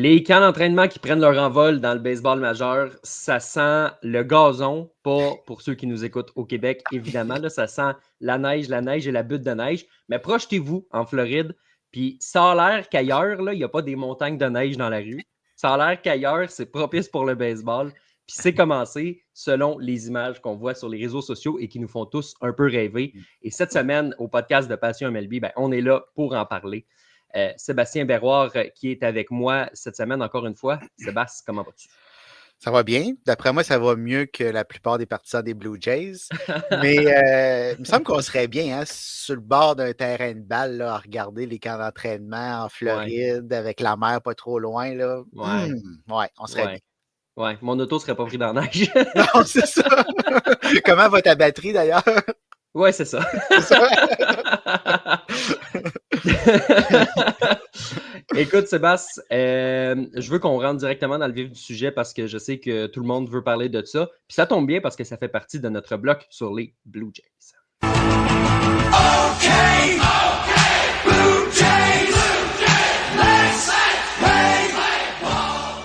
Les camps d'entraînement qui prennent leur envol dans le baseball majeur, ça sent le gazon, pas pour ceux qui nous écoutent au Québec, évidemment. Là, ça sent la neige et la butte de neige. Mais projetez-vous en Floride, puis ça a l'air qu'ailleurs, là, il n'y a pas des montagnes de neige dans la rue. Ça a l'air qu'ailleurs, c'est propice pour le baseball. Puis c'est commencé selon les images qu'on voit sur les réseaux sociaux et qui nous font tous un peu rêver. Et cette semaine, au podcast de Passion MLB, ben, on est là pour en parler. Sébastien Berroir qui est avec moi cette semaine encore une fois. Sébastien, comment vas-tu? Ça va bien. D'après moi, ça va mieux que la plupart des partisans des Blue Jays. Mais il me semble qu'on serait bien sur le bord d'un terrain de balle là, à regarder les camps d'entraînement en Floride avec la mer pas trop loin. Là. Ouais. Ouais, on serait bien. Ouais, mon auto serait pas pris dans la neige. Non, c'est ça. Comment va ta batterie d'ailleurs? Ouais, c'est ça. C'est ça. Écoute, Sébastien, je veux qu'on rentre directement dans le vif du sujet parce que je sais que tout le monde veut parler de ça. Puis ça tombe bien parce que ça fait partie de notre bloc sur les Blue Jays. Okay, Blue Jays, let's play ball.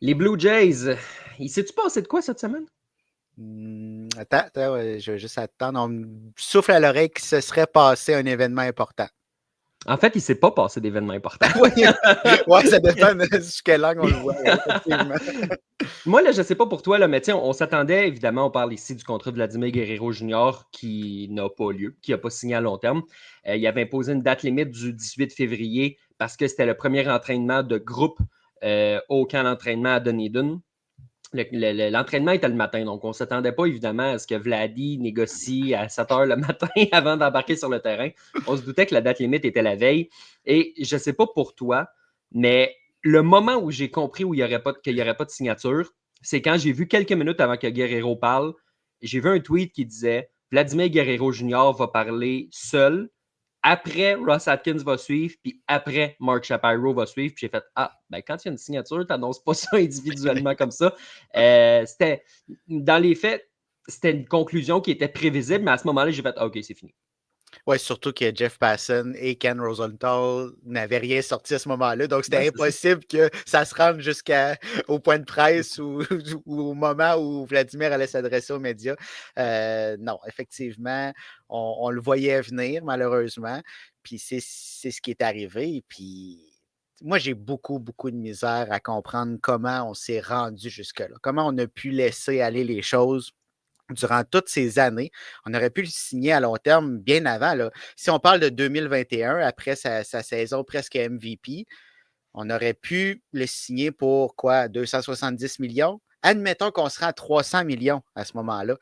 Les Blue Jays, il s'est-tu passé de quoi cette semaine? Attends, je vais juste attendre. On me souffle à l'oreille que ce serait passé un événement important. En fait, il ne s'est pas passé d'événement important. Oui, ça dépend de quelle langue on le voit, effectivement. Moi, là, je ne sais pas pour toi, là, mais on s'attendait, évidemment, on parle ici du contrat de Vladimir Guerrero Jr. qui n'a pas lieu, qui n'a pas signé à long terme. Il avait imposé une date limite du 18 février parce que c'était le premier entraînement de groupe au camp d'entraînement à Dunedin. L'entraînement était le matin, donc on ne s'attendait pas évidemment à ce que Vladi négocie à 7 h le matin avant d'embarquer sur le terrain. On se doutait que la date limite était la veille. Et je ne sais pas pour toi, mais le moment où j'ai compris qu'il n'y aurait pas de signature, c'est quand j'ai vu quelques minutes avant que Guerrero parle, j'ai vu un tweet qui disait Vladimir Guerrero Jr. va parler seul. Après, Ross Atkins va suivre, puis après, Mark Shapiro va suivre. Puis j'ai fait ben quand il y a une signature, tu n'annonces pas ça individuellement comme ça. Dans les faits, c'était une conclusion qui était prévisible, mais à ce moment-là, j'ai fait OK, c'est fini. Oui, surtout que Jeff Passan et Ken Rosenthal n'avaient rien sorti à ce moment-là. Donc, c'était impossible que ça se rende jusqu'au point de presse ou au moment où Vladimir allait s'adresser aux médias. Non, effectivement, on le voyait venir, malheureusement. Puis, c'est ce qui est arrivé. Et puis, moi, j'ai beaucoup, beaucoup de misère à comprendre comment on s'est rendu jusque-là. Comment on a pu laisser aller les choses durant toutes ces années. On aurait pu le signer à long terme bien avant. Là. Si on parle de 2021, après sa saison presque MVP, on aurait pu le signer pour quoi? 270 millions? Admettons qu'on sera à 300 millions à ce moment-là.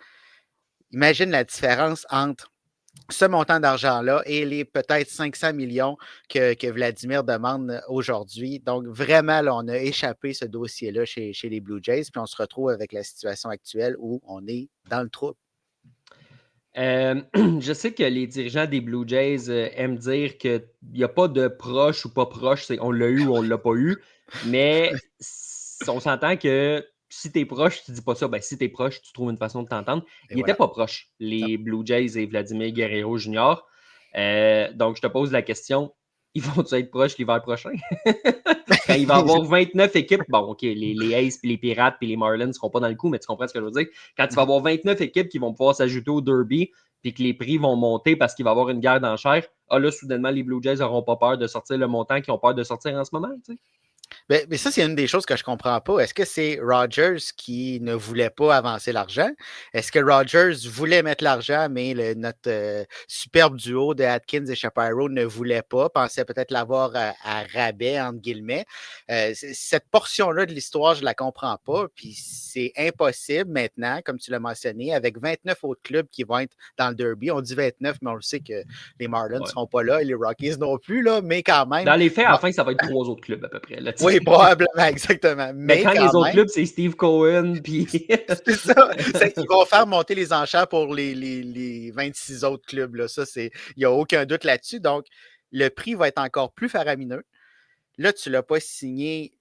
Imagine la différence entre ce montant d'argent-là et les peut-être 500 millions que Vladimir demande aujourd'hui. Donc, vraiment, là, on a échappé ce dossier-là chez les Blue Jays, puis on se retrouve avec la situation actuelle où on est dans le trouble. Je sais que les dirigeants des Blue Jays aiment dire qu'il n'y a pas de proche ou pas proche, c'est on l'a eu ou on ne l'a pas eu, mais on s'entend que si tu es proche, tu ne dis pas ça, ben si tu es proche, tu trouves une façon de t'entendre. Ils n'étaient pas proches, les Blue Jays et Vladimir Guerrero Jr. Donc, je te pose la question, ils vont-ils être proches l'hiver prochain? Quand il va y avoir 29 équipes, bon, OK, les Aces, puis les Pirates, puis les Marlins ne seront pas dans le coup, mais tu comprends ce que je veux dire? Quand il va y avoir 29 équipes qui vont pouvoir s'ajouter au Derby, puis que les prix vont monter parce qu'il va y avoir une guerre d'enchères, là, soudainement, les Blue Jays n'auront pas peur de sortir le montant qu'ils ont peur de sortir en ce moment, tu sais? Mais ça, c'est une des choses que je ne comprends pas. Est-ce que c'est Rogers qui ne voulait pas avancer l'argent? Est-ce que Rogers voulait mettre l'argent, mais notre superbe duo de Atkins et Shapiro ne voulait pas, pensait peut-être l'avoir à rabais, entre guillemets? Cette portion-là de l'histoire, je ne la comprends pas. Puis c'est impossible maintenant, comme tu l'as mentionné, avec 29 autres clubs qui vont être dans le Derby. On dit 29, mais on le sait que les Marlins ne seront pas là et les Rockies non plus, là, mais quand même. Dans les faits, à la fin, ça va être 3 autres clubs à peu près. Là, Oui, probablement, exactement. Mais quand les autres clubs, c'est Steve Cohen, puis... c'est ça. Ils vont faire monter les enchères pour les 26 autres clubs. Là. Ça, il n'y a aucun doute là-dessus. Donc, le prix va être encore plus faramineux. Là, tu ne l'as pas signé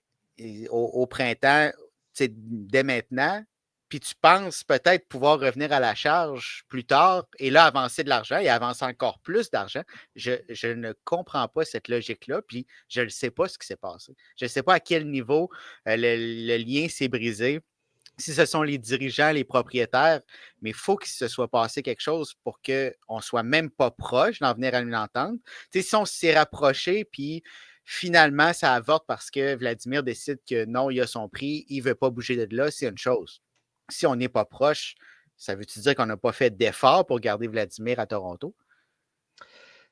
au printemps dès maintenant. puis tu penses peut-être pouvoir revenir à la charge plus tard et là, avancer de l'argent et avancer encore plus d'argent. Je ne comprends pas cette logique-là, puis je ne sais pas ce qui s'est passé. Je ne sais pas à quel niveau le lien s'est brisé, si ce sont les dirigeants, les propriétaires, mais il faut qu'il se soit passé quelque chose pour qu'on ne soit même pas proche d'en venir à une entente. Tu sais, si on s'est rapproché, puis finalement, ça avorte parce que Vladimir décide que non, il a son prix, il ne veut pas bouger de là, c'est une chose. Si on n'est pas proche, ça veut-tu dire qu'on n'a pas fait d'effort pour garder Vladimir à Toronto?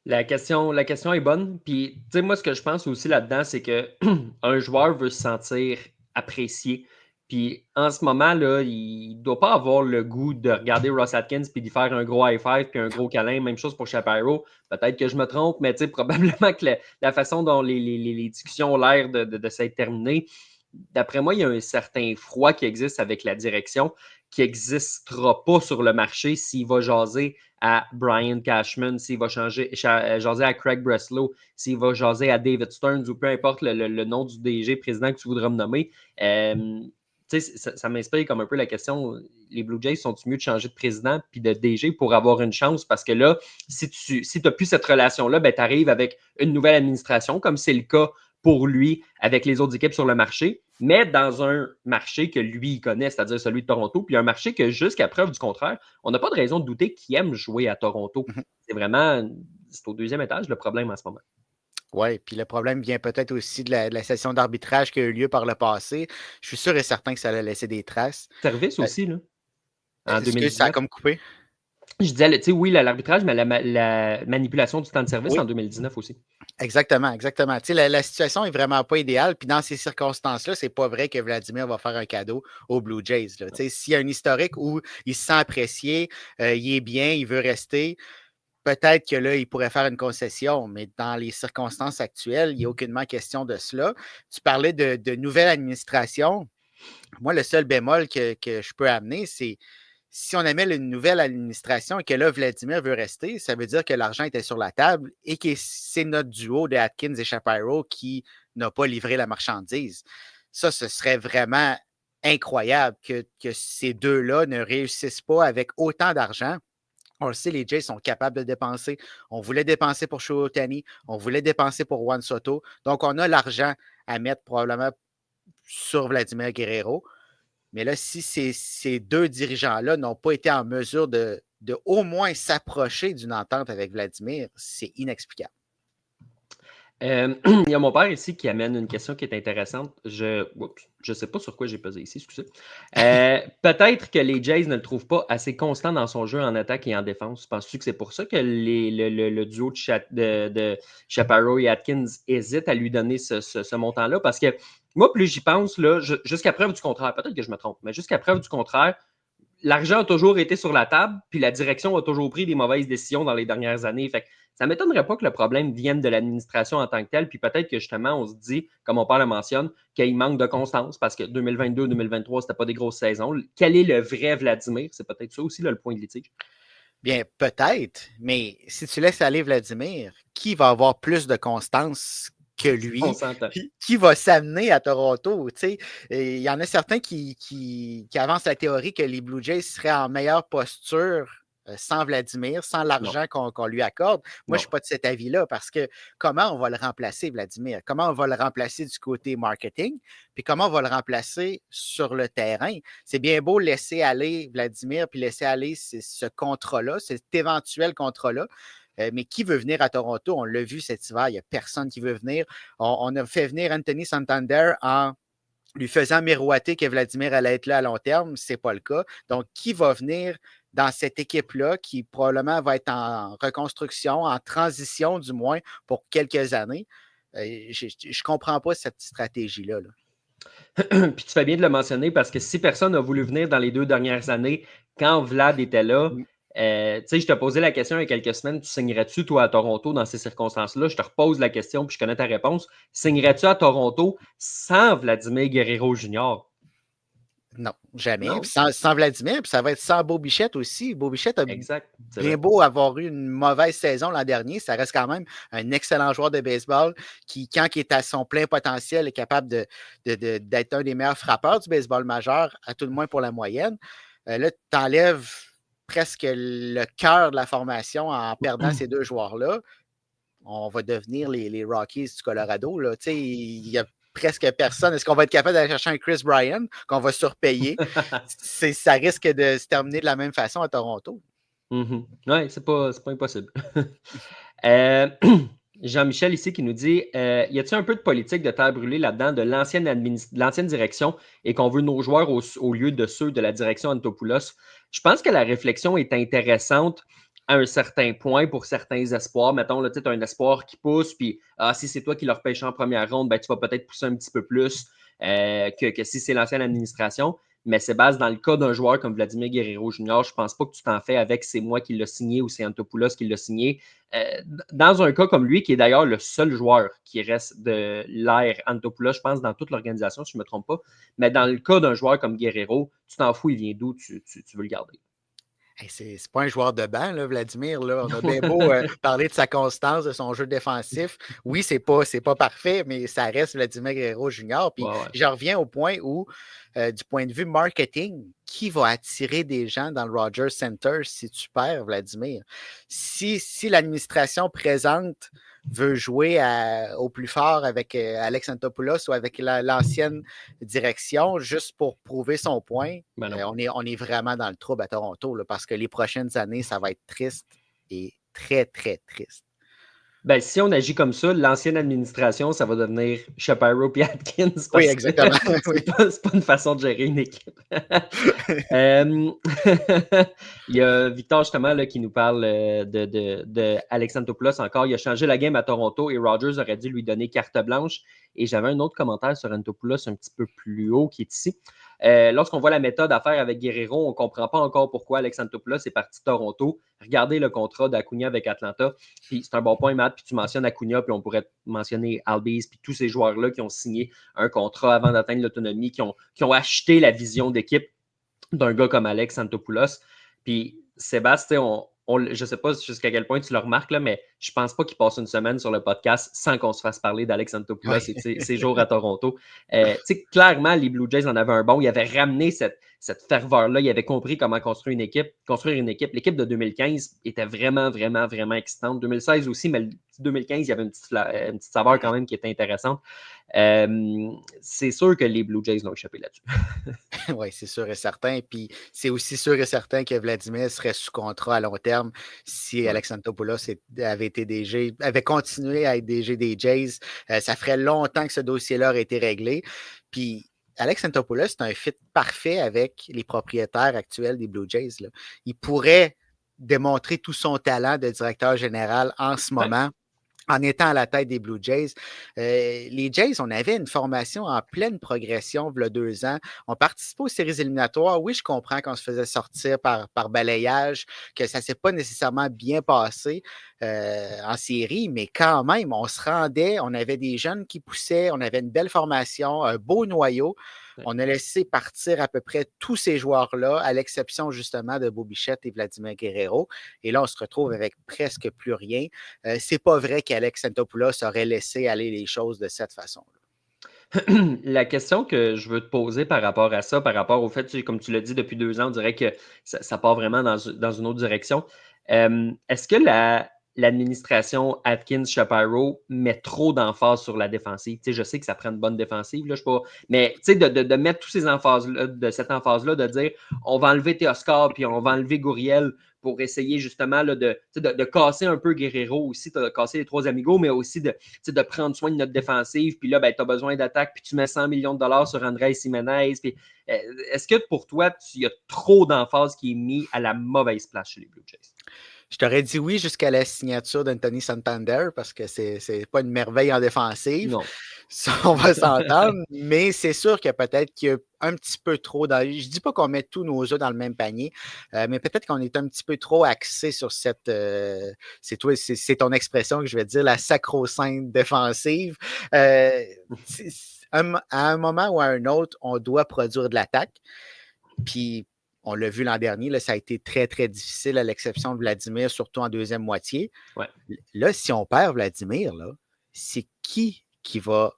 La question est bonne. Puis, tu sais, moi, ce que je pense aussi là-dedans, c'est que un joueur veut se sentir apprécié. Puis, en ce moment, là, il ne doit pas avoir le goût de regarder Ross Atkins puis d'y faire un gros high five puis un gros câlin. Même chose pour Shapiro. Peut-être que je me trompe, mais tu sais, probablement que la façon dont les discussions ont l'air de s'être terminées, d'après moi, il y a un certain froid qui existe avec la direction qui n'existera pas sur le marché s'il va jaser à Brian Cashman, s'il va jaser à Craig Breslow, s'il va jaser à David Stearns ou peu importe le nom du DG, président que tu voudras me nommer. Ça m'inspire comme un peu la question, les Blue Jays sont-ils mieux de changer de président puis de DG pour avoir une chance? Parce que là, si tu n'as plus cette relation-là, ben, tu arrives avec une nouvelle administration, comme c'est le cas pour lui avec les autres équipes sur le marché, mais dans un marché que lui il connaît, c'est-à-dire celui de Toronto, puis un marché que jusqu'à preuve du contraire, on n'a pas de raison de douter qu'il aime jouer à Toronto. C'est au deuxième étage le problème en ce moment. Oui, puis le problème vient peut-être aussi de la session d'arbitrage qui a eu lieu par le passé. Je suis sûr et certain que ça a laissé des traces. Service aussi, là, en Est-ce que ça a 2019. comme coupé? Je disais, tu sais, oui, l'arbitrage, mais la manipulation du temps de service en Oui, 2019 aussi. exactement, exactement. Tu sais, la situation est vraiment pas idéale. Puis dans ces circonstances-là, c'est pas vrai que Vladimir va faire un cadeau aux Blue Jays, là. Tu sais, s'il y a un historique où il se sent apprécié, il est bien, il veut rester, peut-être que là, il pourrait faire une concession, mais dans les circonstances actuelles, il n'y a aucunement question de cela. Tu parlais de nouvelle administration. Moi, le seul bémol que je peux amener, c'est si on amène une nouvelle administration et que là, Vladimir veut rester, ça veut dire que l'argent était sur la table et que c'est notre duo de Atkins et Shapiro qui n'a pas livré la marchandise. Ça, ce serait vraiment incroyable que ces deux-là ne réussissent pas avec autant d'argent. On le sait, les Jays sont capables de dépenser. On voulait dépenser pour Shohei Ohtani, on voulait dépenser pour Juan Soto. Donc, on a l'argent à mettre probablement sur Vladimir Guerrero. Mais là, si ces deux dirigeants-là n'ont pas été en mesure de au moins s'approcher d'une entente avec Vladimir, c'est inexplicable. Il y a mon père ici qui amène une question qui est intéressante. Je ne sais pas sur quoi j'ai pesé ici, excusez. Peut-être que les Jays ne le trouvent pas assez constant dans son jeu en attaque et en défense. Penses-tu que c'est pour ça que le duo de Shapiro et Atkins hésite à lui donner ce montant-là? Parce que moi, plus j'y pense, là, jusqu'à preuve du contraire, peut-être que je me trompe, mais jusqu'à preuve du contraire, l'argent a toujours été sur la table, puis la direction a toujours pris des mauvaises décisions dans les dernières années. Fait que ça ne m'étonnerait pas que le problème vienne de l'administration en tant que telle, puis peut-être que justement, on se dit, comme mon père le mentionne, qu'il manque de constance parce que 2022-2023, ce n'était pas des grosses saisons. Quel est le vrai Vladimir? C'est peut-être ça aussi là, le point de litige. Bien, peut-être, mais si tu laisses aller Vladimir, qui va avoir plus de constance que lui? On s'entend. Qui va s'amener à Toronto? Il y en a certains qui avancent la théorie que les Blue Jays seraient en meilleure posture sans Vladimir, sans l'argent qu'on lui accorde. Moi, je ne suis pas de cet avis-là parce que comment on va le remplacer, Vladimir? Comment on va le remplacer du côté marketing? Puis comment on va le remplacer sur le terrain? C'est bien beau laisser aller Vladimir puis laisser aller ce contrat-là, cet éventuel contrat-là. Mais qui veut venir à Toronto? On l'a vu cet hiver, il n'y a personne qui veut venir. On a fait venir Anthony Santander en lui faisant miroiter que Vladimir allait être là à long terme. Ce n'est pas le cas. Donc, qui va venir dans cette équipe-là qui probablement va être en reconstruction, en transition du moins pour quelques années? Je ne comprends pas cette stratégie-là. Puis tu fais bien de le mentionner parce que si personne n'a voulu venir dans les 2 dernières années, quand Vlad était là, je te posais la question il y a quelques semaines, tu signerais-tu, toi, à Toronto dans ces circonstances-là? Je te repose la question, puis je connais ta réponse. Signerais-tu à Toronto sans Vladimir Guerrero Jr.? Non, jamais. Non? Puis sans Vladimir, puis ça va être sans Bo Bichette aussi. Bo Bichette a Exact, c'est bien vrai. beau avoir eu une mauvaise saison l'an dernier, ça reste quand même un excellent joueur de baseball qui, quand il est à son plein potentiel, est capable d'être un des meilleurs frappeurs du baseball majeur, à tout le moins pour la moyenne. Là, tu enlèves presque le cœur de la formation en perdant ces deux joueurs-là. On va devenir les Rockies du Colorado. Là. Il y a presque personne. Est-ce qu'on va être capable d'aller chercher un Chris Bryan qu'on va surpayer? Ça risque de se terminer de la même façon à Toronto. Oui, c'est pas impossible. Euh, Jean-Michel ici qui nous dit y a-t-il un peu de politique de terre brûlée là-dedans de l'ancienne direction et qu'on veut nos joueurs au lieu de ceux de la direction Antopoulos? Je pense que la réflexion est intéressante à un certain point pour certains espoirs. Mettons, tu as un espoir qui pousse, puis si c'est toi qui leur pêches en première ronde, ben, tu vas peut-être pousser un petit peu plus que si c'est l'ancienne administration. Mais Sébastien, dans le cas d'un joueur comme Vladimir Guerrero Jr., je ne pense pas que tu t'en fais avec c'est moi qui l'ai signé ou c'est Antopoulos qui l'a signé. Dans un cas comme lui, qui est d'ailleurs le seul joueur qui reste de l'ère Antopoulos, je pense, dans toute l'organisation, si je ne me trompe pas. Mais dans le cas d'un joueur comme Guerrero, tu t'en fous, il vient d'où, tu veux le garder. Hey, c'est pas un joueur de banc, là, Vladimir. Là. On a bien beau parler de sa constance, de son jeu défensif. Oui, c'est pas parfait, mais ça reste Vladimir Guerrero Jr. Puis Ouais. je reviens au point où, du point de vue marketing, qui va attirer des gens dans le Rogers Center si tu perds, Vladimir? Si l'administration présente veut jouer au plus fort avec Alex Antopoulos ou avec l'ancienne direction juste pour prouver son point, Ben non. on est vraiment dans le trouble à Toronto là, parce que les prochaines années, ça va être triste et très, très triste. Ben, si on agit comme ça, l'ancienne administration, ça va devenir Shapiro et Atkins Oui, parce que exactement. Oui. c'est pas une façon de gérer une équipe. Il y a Victor justement là, qui nous parle de Alexandropoulos encore. Il a changé la game à Toronto et Rogers aurait dû lui donner carte blanche. Et j'avais un autre commentaire sur Antopoulos un petit peu plus haut qui est ici. Lorsqu'on voit la méthode à faire avec Guerrero, on ne comprend pas encore pourquoi Alex Antopoulos est parti de Toronto. Regardez le contrat d'Acuna avec Atlanta. Puis c'est un bon point, Matt. Puis tu mentionnes Acuna, puis on pourrait mentionner Albies, puis tous ces joueurs-là qui ont signé un contrat avant d'atteindre l'autonomie, qui ont acheté la vision d'équipe d'un gars comme Alex Antopoulos. Puis Sébastien, je ne sais pas jusqu'à quel point tu le remarques, là, mais je ne pense pas qu'il passe une semaine sur le podcast sans qu'on se fasse parler d'Alex Antopoulos Oui. et ses jours à Toronto. Clairement, les Blue Jays en avaient un bon. Ils avaient ramené cette ferveur-là. Ils avaient compris comment construire une équipe. L'équipe de 2015 était vraiment, vraiment, vraiment excitante. 2016 aussi, mais 2015, il y avait une petite saveur quand même qui était intéressante. C'est sûr que les Blue Jays l'ont échappé là-dessus. Oui, c'est sûr et certain. Puis c'est aussi sûr et certain que Vladimir serait sous contrat à long terme si Alex Antopoulos avait continué à être DG des Jays. Ça ferait longtemps que ce dossier-là aurait été réglé. Puis Alex Antopoulos, c'est un fit parfait avec les propriétaires actuels des Blue Jays. Là. Il pourrait démontrer tout son talent de directeur général en ce moment. En étant à la tête des Blue Jays. Les Jays, on avait une formation en pleine progression il y a 2 ans. On participait aux séries éliminatoires. Oui, je comprends qu'on se faisait sortir par balayage, que ça ne s'est pas nécessairement bien passé en série, mais quand même, on se rendait, on avait des jeunes qui poussaient, on avait une belle formation, un beau noyau. On a laissé partir à peu près tous ces joueurs-là, à l'exception justement de Bo Bichette et Vladimir Guerrero. Et là, on se retrouve avec presque plus rien. C'est pas vrai qu'Alex Antopoulos aurait laissé aller les choses de cette façon-là. La question que je veux te poser par rapport à ça, par rapport au fait, comme tu l'as dit depuis 2 ans, on dirait que ça part vraiment dans une autre direction. Est-ce que l'administration Atkins-Shapiro met trop d'emphase sur la défensive? Je sais que ça prend une bonne défensive, là, mais de mettre tous ces emphases-là, de cette emphase-là, de dire on va enlever Teoscar puis on va enlever Gouriel pour essayer justement là, de casser un peu Guerrero aussi, de casser les 3 amigos, mais aussi de prendre soin de notre défensive. Puis là, ben, tu as besoin d'attaque, puis tu mets 100 millions de dollars sur Andrés Jiménez. Puis, est-ce que pour toi, il y a trop d'emphase qui est mis à la mauvaise place chez les Blue Jays? Je t'aurais dit oui jusqu'à la signature d'Anthony Santander parce que c'est pas une merveille en défensive. Non. Ça, on va s'entendre, mais c'est sûr que peut-être qu'il y a un petit peu trop dans. Je dis pas qu'on met tous nos œufs dans le même panier, mais peut-être qu'on est un petit peu trop axé sur cette. C'est ton expression que je vais dire, la sacro-sainte défensive. À un moment ou à un autre, on doit produire de l'attaque. Puis on l'a vu l'an dernier, là, ça a été très, très difficile, à l'exception de Vladimir, surtout en deuxième moitié. Ouais. Là, si on perd Vladimir, là, c'est qui va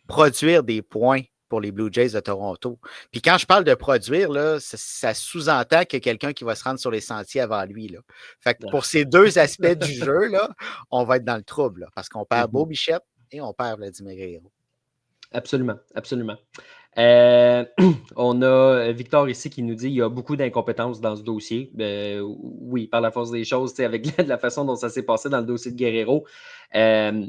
produire des points pour les Blue Jays de Toronto? Puis quand je parle de produire, là, ça sous-entend qu'il y a quelqu'un qui va se rendre sur les sentiers avant lui. Là. Fait que pour ces deux aspects du jeu, là, on va être dans le trouble, là, parce qu'on perd Beau Bichette et on perd Vladimir Guerrero. Absolument, absolument. On a Victor ici qui nous dit qu'il y a beaucoup d'incompétences dans ce dossier. Oui, par la force des choses, avec la façon dont ça s'est passé dans le dossier de Guerrero.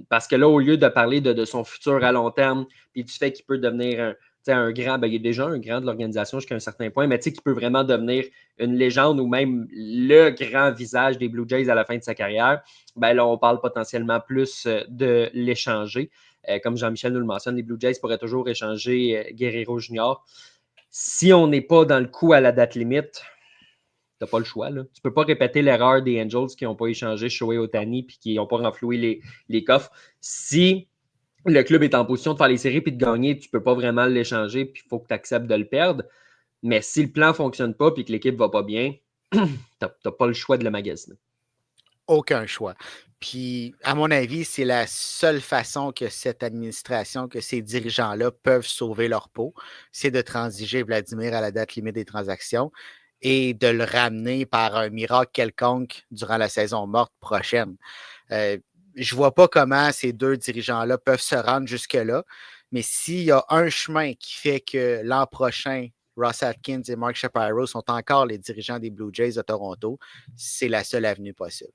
Parce que là, au lieu de parler de son futur à long terme, puis du fait qu'il peut devenir un grand, il est déjà un grand de l'organisation jusqu'à un certain point, mais qu'il peut vraiment devenir une légende ou même le grand visage des Blue Jays à la fin de sa carrière, là, on parle potentiellement plus de l'échanger. Comme Jean-Michel nous le mentionne, les Blue Jays pourraient toujours échanger Guerrero Junior. Si on n'est pas dans le coup à la date limite, tu n'as pas le choix. Là. Tu ne peux pas répéter l'erreur des Angels qui n'ont pas échangé Shohei Ohtani et qui n'ont pas renfloué les coffres. Si le club est en position de faire les séries et de gagner, tu ne peux pas vraiment l'échanger puis il faut que tu acceptes de le perdre. Mais si le plan ne fonctionne pas et que l'équipe ne va pas bien, tu n'as pas le choix de le magasiner. Aucun choix. Puis, à mon avis, c'est la seule façon que cette administration, que ces dirigeants-là peuvent sauver leur peau, c'est de transiger Vladimir à la date limite des transactions et de le ramener par un miracle quelconque durant la saison morte prochaine. Je ne vois pas comment ces deux dirigeants-là peuvent se rendre jusque-là, mais s'il y a un chemin qui fait que l'an prochain, Ross Atkins et Mark Shapiro sont encore les dirigeants des Blue Jays de Toronto, c'est la seule avenue possible.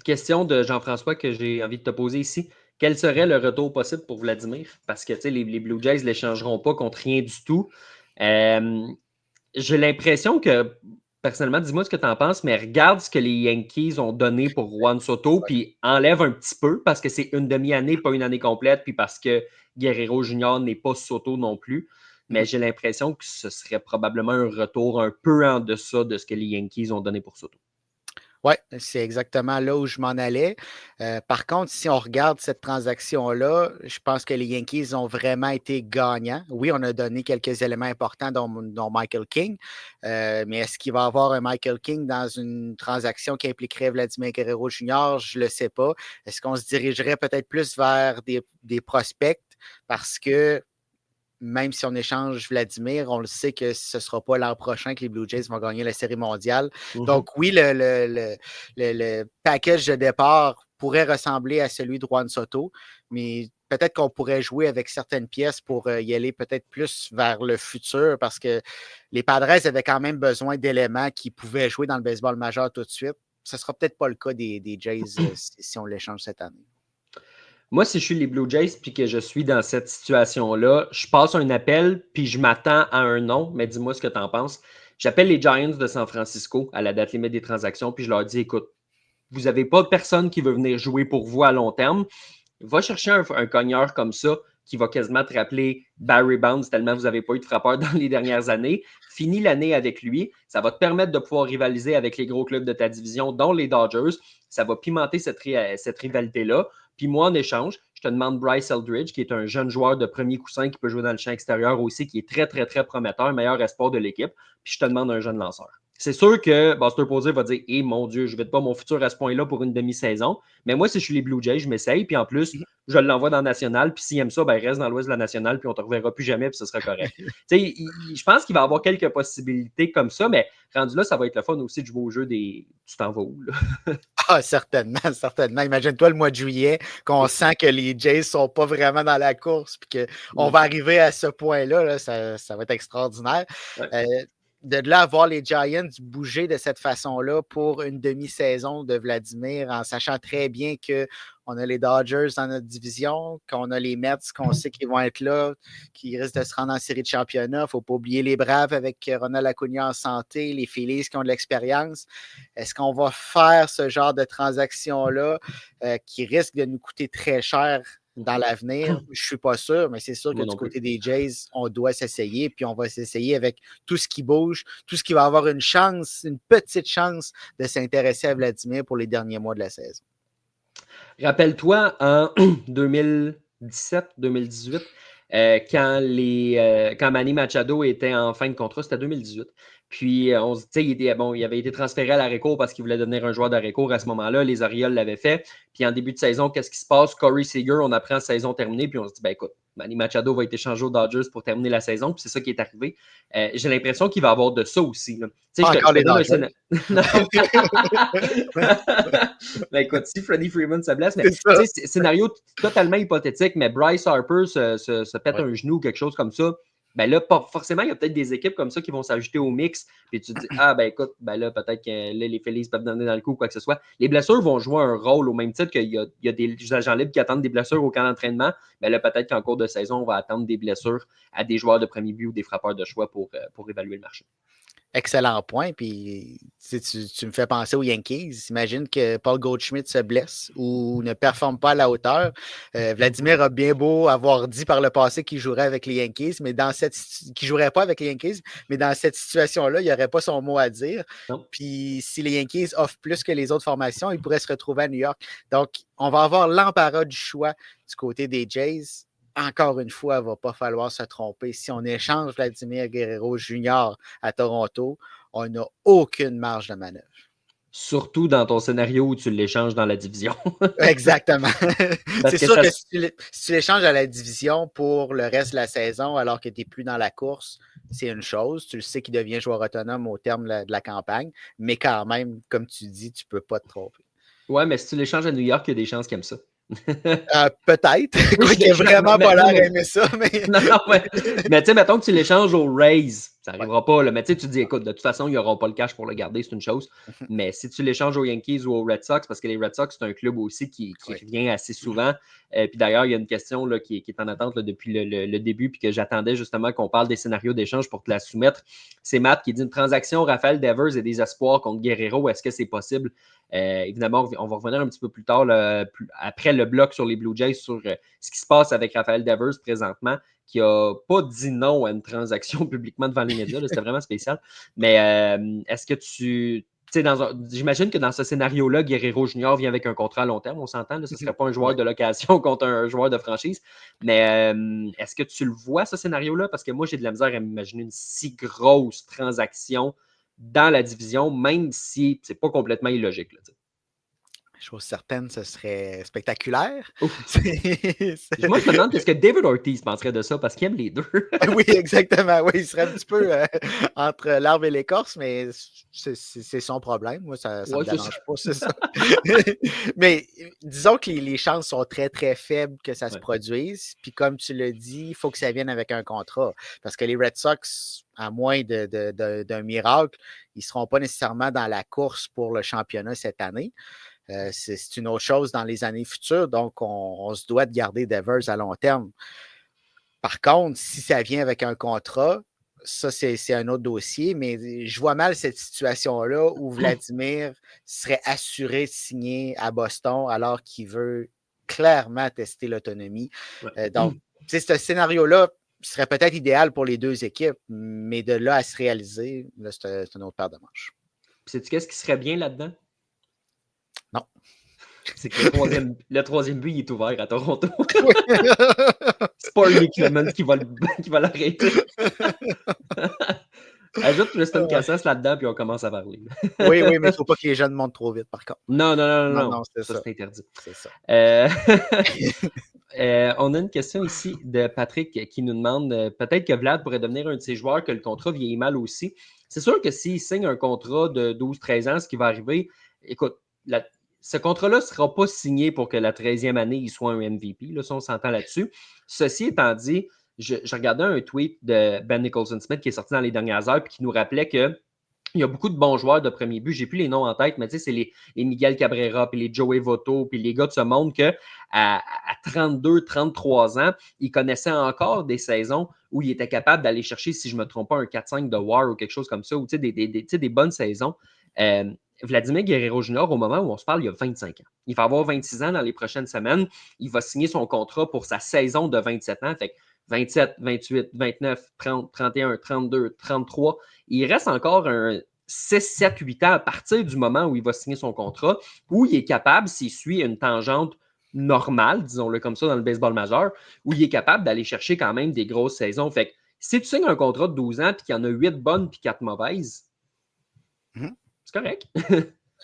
Question de Jean-François que j'ai envie de te poser ici. Quel serait le retour possible pour Vladimir? Parce que les Blue Jays ne l'échangeront pas contre rien du tout. J'ai l'impression que, personnellement, dis-moi ce que tu en penses, mais regarde ce que les Yankees ont donné pour Juan Soto, puis enlève un petit peu parce que c'est une demi-année, pas une année complète, puis parce que Guerrero Junior n'est pas Soto non plus. Mais j'ai l'impression que ce serait probablement un retour un peu en deçà de ce que les Yankees ont donné pour Soto. Oui, c'est exactement là où je m'en allais. Par contre, si on regarde cette transaction-là, je pense que les Yankees ont vraiment été gagnants. Oui, on a donné quelques éléments importants, dont Michael King, mais est-ce qu'il va y avoir un Michael King dans une transaction qui impliquerait Vladimir Guerrero Jr.? Je ne le sais pas. Est-ce qu'on se dirigerait peut-être plus vers des prospects parce que même si on échange Vladimir, on le sait que ce ne sera pas l'an prochain que les Blue Jays vont gagner la Série mondiale. Donc oui, le package de départ pourrait ressembler à celui de Juan Soto, mais peut-être qu'on pourrait jouer avec certaines pièces pour y aller peut-être plus vers le futur parce que les Padres avaient quand même besoin d'éléments qui pouvaient jouer dans le baseball majeur tout de suite. Ce ne sera peut-être pas le cas des Jays si on l'échange cette année. Moi, si je suis les Blue Jays puis que je suis dans cette situation-là, je passe un appel puis je m'attends à un nom, mais dis-moi ce que tu en penses. J'appelle les Giants de San Francisco à la date limite des transactions puis je leur dis, écoute, vous n'avez pas personne qui veut venir jouer pour vous à long terme. Va chercher un cogneur comme ça qui va quasiment te rappeler Barry Bonds tellement vous n'avez pas eu de frappeur dans les dernières années. Finis l'année avec lui. Ça va te permettre de pouvoir rivaliser avec les gros clubs de ta division, dont les Dodgers. Ça va pimenter cette rivalité-là. Puis moi, en échange, je te demande Bryce Eldridge, qui est un jeune joueur de premier coussin qui peut jouer dans le champ extérieur aussi, qui est très, très, très prometteur, meilleur espoir de l'équipe. Puis je te demande un jeune lanceur. C'est sûr que Buster Posey va dire mon Dieu, je ne vais pas mon futur à ce point-là pour une demi-saison. Mais moi, si je suis les Blue Jays, je m'essaye. Puis en plus, je l'envoie dans la nationale. Puis s'il aime ça, il reste dans l'ouest de la nationale. Puis on ne te reverra plus jamais. Puis ce sera correct. Je pense qu'il va y avoir quelques possibilités comme ça. Mais rendu là, ça va être le fun aussi de jouer au jeu des. Tu t'en vas où, là? Ah, certainement, certainement. Imagine-toi le mois de juillet, qu'on sent que les Jays ne sont pas vraiment dans la course, puis qu'on va arriver à ce point-là, là, ça va être extraordinaire. Ouais. de là à voir les Giants bouger de cette façon-là pour une demi-saison de Vladimir, en sachant très bien qu'on a les Dodgers dans notre division, qu'on a les Mets qu'on sait qu'ils vont être là, qui risquent de se rendre en série de championnat. Il ne faut pas oublier les Braves avec Ronald Acuna en santé, les Phillies qui ont de l'expérience. Est-ce qu'on va faire ce genre de transaction-là qui risque de nous coûter très cher dans l'avenir? Je ne suis pas sûr, mais c'est sûr que du côté des Jays, on doit s'essayer, puis on va s'essayer avec tout ce qui bouge, tout ce qui va avoir une chance, une petite chance de s'intéresser à Vladimir pour les derniers mois de la saison. Rappelle-toi, en 2017-2018, quand Manny Machado était en fin de contrat, c'était 2018. Puis, il avait été transféré à l'Arrêt-Court parce qu'il voulait devenir un joueur d'Arrêt-Court à ce moment-là. Les Orioles l'avaient fait. Puis, en début de saison, qu'est-ce qui se passe? Corey Seager, on apprend la saison terminée. Puis, on se dit, écoute, Manny Machado va être échangé aux Dodgers pour terminer la saison. Puis, c'est ça qui est arrivé. J'ai l'impression qu'il va y avoir de ça aussi. Encore les Dodgers. Écoute, si Freddie Freeman se blesse, mais scénario totalement hypothétique, mais Bryce Harper se pète un genou ou quelque chose comme ça. Ben là, forcément, il y a peut-être des équipes comme ça qui vont s'ajouter au mix. Puis tu te dis, écoute, là, peut-être que là, les Phillies peuvent donner dans le coup ou quoi que ce soit. Les blessures vont jouer un rôle au même titre qu'il y a des agents libres qui attendent des blessures au camp d'entraînement. Ben là, peut-être qu'en cours de saison, on va attendre des blessures à des joueurs de premier but ou des frappeurs de choix pour évaluer le marché. Excellent point. Puis tu me fais penser aux Yankees. Imagine que Paul Goldschmidt se blesse ou ne performe pas à la hauteur. Vladimir a bien beau avoir dit par le passé qu'il jouerait avec les Yankees, mais qu'il jouerait pas avec les Yankees, mais dans cette situation-là, il n'y aurait pas son mot à dire. Non. Puis si les Yankees offrent plus que les autres formations, il pourrait se retrouver à New York. Donc, on va avoir l'embarras du choix du côté des Jays. Encore une fois, il ne va pas falloir se tromper. Si on échange Vladimir Guerrero Jr. à Toronto, on n'a aucune marge de manœuvre. Surtout dans ton scénario où tu l'échanges dans la division. Exactement. C'est sûr que si tu l'échanges à la division pour le reste de la saison alors que tu n'es plus dans la course, c'est une chose. Tu le sais qu'il devient joueur autonome au terme de la campagne, mais quand même, comme tu dis, tu ne peux pas te tromper. Ouais, mais si tu l'échanges à New York, il y a des chances qu'il aime ça. Peut-être. Il n'a vraiment pas l'air d'aimer ça. Mais... non, mais tu sais, mettons que tu l'échanges aux Rays, ça n'arrivera pas. Là. Mais tu sais, tu dis, écoute, de toute façon, ils n'auront pas le cash pour le garder, c'est une chose. Mais si tu l'échanges aux Yankees ou aux Red Sox, parce que les Red Sox, c'est un club aussi qui revient assez souvent. Puis d'ailleurs, il y a une question là, qui est en attente là, depuis le début, puis que j'attendais justement qu'on parle des scénarios d'échange pour te la soumettre. C'est Matt qui dit une transaction Rafael Devers et des espoirs contre Guerrero, est-ce que c'est possible? Évidemment, on va revenir un petit peu plus tard, après le bloc sur les Blue Jays, sur ce qui se passe avec Rafael Devers présentement, qui n'a pas dit non à une transaction publiquement devant les médias. C'était vraiment spécial. Mais est-ce que j'imagine que dans ce scénario-là, Guerrero Junior vient avec un contrat à long terme, on s'entend. Là, ce ne serait pas un joueur de location contre un joueur de franchise. Mais est-ce que tu le vois, ce scénario-là? Parce que moi, j'ai de la misère à m'imaginer une si grosse transaction dans la division, même si c'est pas complètement illogique. Là, chose certaine, ce serait spectaculaire. Moi, je me demande qu'est-ce que David Ortiz penserait de ça, parce qu'il aime les deux. Oui, exactement. Oui, il serait un petit peu entre l'arbre et l'écorce, mais c'est son problème. Moi, ça ne me dérange pas, c'est ça. Mais disons que les chances sont très, très faibles que ça se produise. Puis comme tu l'as dit, il faut que ça vienne avec un contrat. Parce que les Red Sox, à moins d'un miracle, ils ne seront pas nécessairement dans la course pour le championnat cette année. C'est une autre chose dans les années futures, donc on se doit de garder Devers à long terme. Par contre, si ça vient avec un contrat, ça, c'est un autre dossier, mais je vois mal cette situation-là où Vladimir serait assuré de signer à Boston alors qu'il veut clairement tester l'autonomie. Donc, ce scénario-là serait peut-être idéal pour les deux équipes, mais de là à se réaliser, là, c'est une autre paire de manches. Sais-tu qu'est-ce qui serait bien là-dedans? Non. C'est que le troisième but, il est ouvert à Toronto. C'est pas Ernie Clement qui va l'arrêter. Ajoute Tristan Casas là-dedans, puis on commence à parler. Oui, mais il ne faut pas que les jeunes montent trop vite, par contre. Non, ça. C'est interdit. C'est ça. On a une question ici de Patrick qui nous demande peut-être que Vlad pourrait devenir un de ces joueurs que le contrat vieillit mal aussi. C'est sûr que s'il signe un contrat de 12-13 ans, ce qui va arriver, écoute, ce contrat-là ne sera pas signé pour que la 13e année, il soit un MVP. Là, ça, on s'entend là-dessus. Ceci étant dit, je regardais un tweet de Ben Nicholson-Smith qui est sorti dans les dernières heures puis qui nous rappelait que il y a beaucoup de bons joueurs de premier but. J'ai plus les noms en tête, mais tu sais, c'est les Miguel Cabrera, puis les Joey Votto, puis les gars de ce monde que à 32, 33 ans, ils connaissaient encore des saisons où ils étaient capables d'aller chercher, si je ne me trompe pas, un 4-5 de War ou quelque chose comme ça, ou tu sais, des bonnes saisons. Vladimir Guerrero Jr., au moment où on se parle, il a 25 ans. Il va avoir 26 ans dans les prochaines semaines. Il va signer son contrat pour sa saison de 27 ans. Fait que 27, 28, 29, 30, 31, 32, 33. Il reste encore un 6, 7, 8 ans à partir du moment où il va signer son contrat, où il est capable, s'il suit une tangente normale, disons-le comme ça, dans le baseball majeur, où il est capable d'aller chercher quand même des grosses saisons. Fait que si tu signes un contrat de 12 ans et qu'il y en a 8 bonnes puis 4 mauvaises, c'est correct.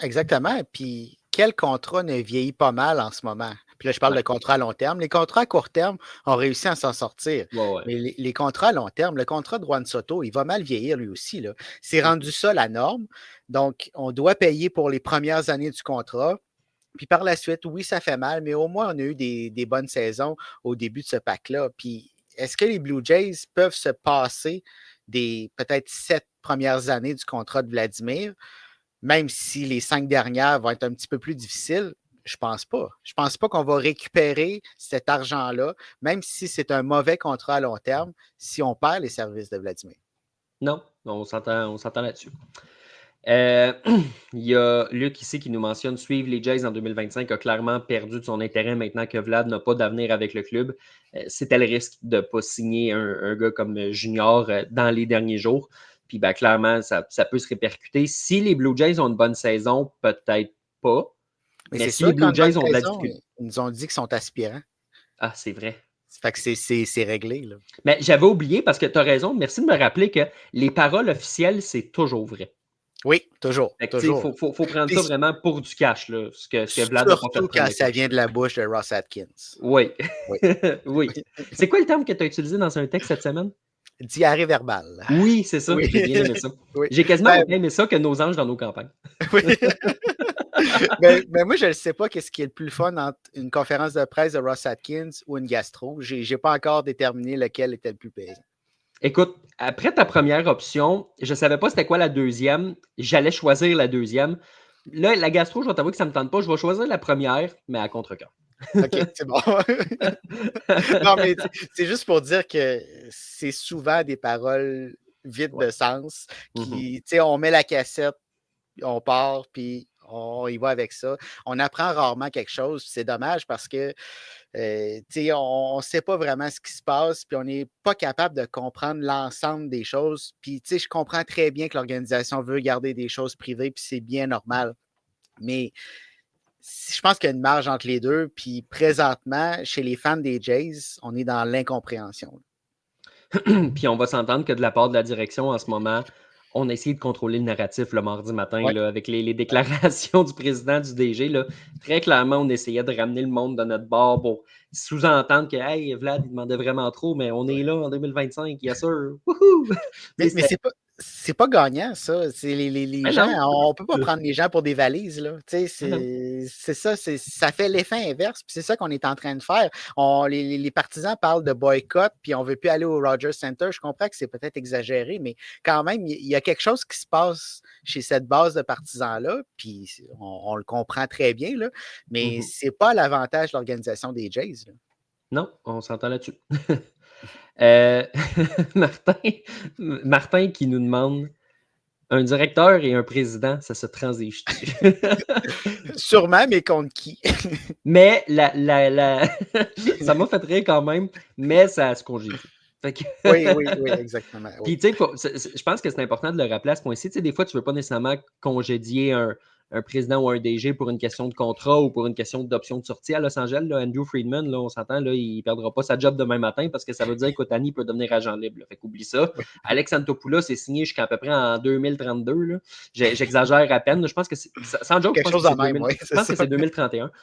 Exactement. Puis, quel contrat ne vieillit pas mal en ce moment? Puis là, je parle de contrats à long terme. Les contrats à court terme ont réussi à s'en sortir. Ouais. Mais les contrats à long terme, le contrat de Juan Soto, il va mal vieillir lui aussi. C'est rendu ça la norme. Donc, on doit payer pour les premières années du contrat. Puis par la suite, oui, ça fait mal, mais au moins, on a eu des bonnes saisons au début de ce pack-là. Puis, est-ce que les Blue Jays peuvent se passer des peut-être 7 premières années du contrat de Vladimir? Même si les 5 dernières vont être un petit peu plus difficiles, je pense pas. Je pense pas qu'on va récupérer cet argent-là, même si c'est un mauvais contrat à long terme, si on perd les services de Vladimir. Non, on s'entend là-dessus. Il y a Luc ici qui nous mentionne suivre les Jays en 2025 a clairement perdu de son intérêt maintenant que Vlad n'a pas d'avenir avec le club. C'était le risque de ne pas signer un gars comme Junior dans les derniers jours. Puis ben, clairement, ça peut se répercuter. Si les Blue Jays ont une bonne saison, peut-être pas. Mais c'est si les sûr qu'en Blue une bonne Jays ont de la saison, difficulté. ils nous ont dit qu'ils sont aspirants. Ah, c'est vrai. Ça fait que c'est réglé. Là. Mais j'avais oublié parce que tu as raison. Merci de me rappeler que les paroles officielles, c'est toujours vrai. Oui, toujours. Fait que, toujours. faut prendre Puis ça vraiment pour du cash, là, ce que Vlad n'a pas fait surtout prendre quand le ça cash. vient de la bouche de Ross Atkins. Oui. Oui. Oui. C'est quoi le terme que tu as utilisé dans un texte cette semaine? Diarrhée verbale. Oui, c'est ça. Oui. J'ai bien aimé ça. Oui. J'ai quasiment autant aimé ça que nos anges dans nos campagnes. Oui. mais moi, je ne sais pas qu'est-ce qui est le plus fun entre une conférence de presse de Ross Atkins ou une gastro. Je n'ai pas encore déterminé lequel était le plus plaisant. Écoute, après ta première option, je ne savais pas c'était quoi la deuxième. J'allais choisir la deuxième. Là, la gastro, je vais t'avouer que ça ne me tente pas. Je vais choisir la première, mais à contre-cœur. OK, c'est bon. Non, mais c'est juste pour dire que c'est souvent des paroles vides de sens. Qui, on met la cassette, on part, puis on y va avec ça. On apprend rarement quelque chose. C'est dommage parce que on ne sait pas vraiment ce qui se passe, puis on n'est pas capable de comprendre l'ensemble des choses. Puis je comprends très bien que l'organisation veut garder des choses privées, puis c'est bien normal. Mais je pense qu'il y a une marge entre les deux. Puis présentement, chez les fans des Jays, on est dans l'incompréhension. Puis on va s'entendre que de la part de la direction en ce moment, on a essayé de contrôler le narratif le mardi matin là, avec les déclarations du président du DG. Là. Très clairement, on essayait de ramener le monde de notre bord pour sous-entendre que hey, Vlad, il demandait vraiment trop, mais on est là en 2025, yes sir. Mais c'est pas gagnant, ça. C'est les gens, on ne peut pas prendre les gens pour des valises. Là. C'est ça, ça fait l'effet inverse. Puis c'est ça qu'on est en train de faire. Les partisans parlent de boycott, puis on ne veut plus aller au Rogers Center. Je comprends que c'est peut-être exagéré, mais quand même, il y a quelque chose qui se passe chez cette base de partisans-là, puis on le comprend très bien, là, mais c'est pas à l'avantage de l'organisation des Jays. Là. Non, on s'entend là-dessus. Martin qui nous demande un directeur et un président, ça se transige. Sûrement, mais contre qui? Mais ça m'a fait rire quand même, mais ça se congédie. Oui, exactement. Puis, tu sais, je pense que c'est important de le rappeler à ce point-ci. Tu sais, des fois, tu ne veux pas nécessairement congédier un président ou un DG pour une question de contrat ou pour une question d'option de sortie à Los Angeles. Là, Andrew Friedman, là, on s'entend, là, il ne perdra pas sa job demain matin parce que ça veut dire qu'Otani peut devenir agent libre. Là. Fait qu'oublie ça. Alex Antopoulos est signé jusqu'à peu près en 2032. Là. J'exagère à peine. Je pense que c'est, sans joke, je pense que c'est 2031. Tu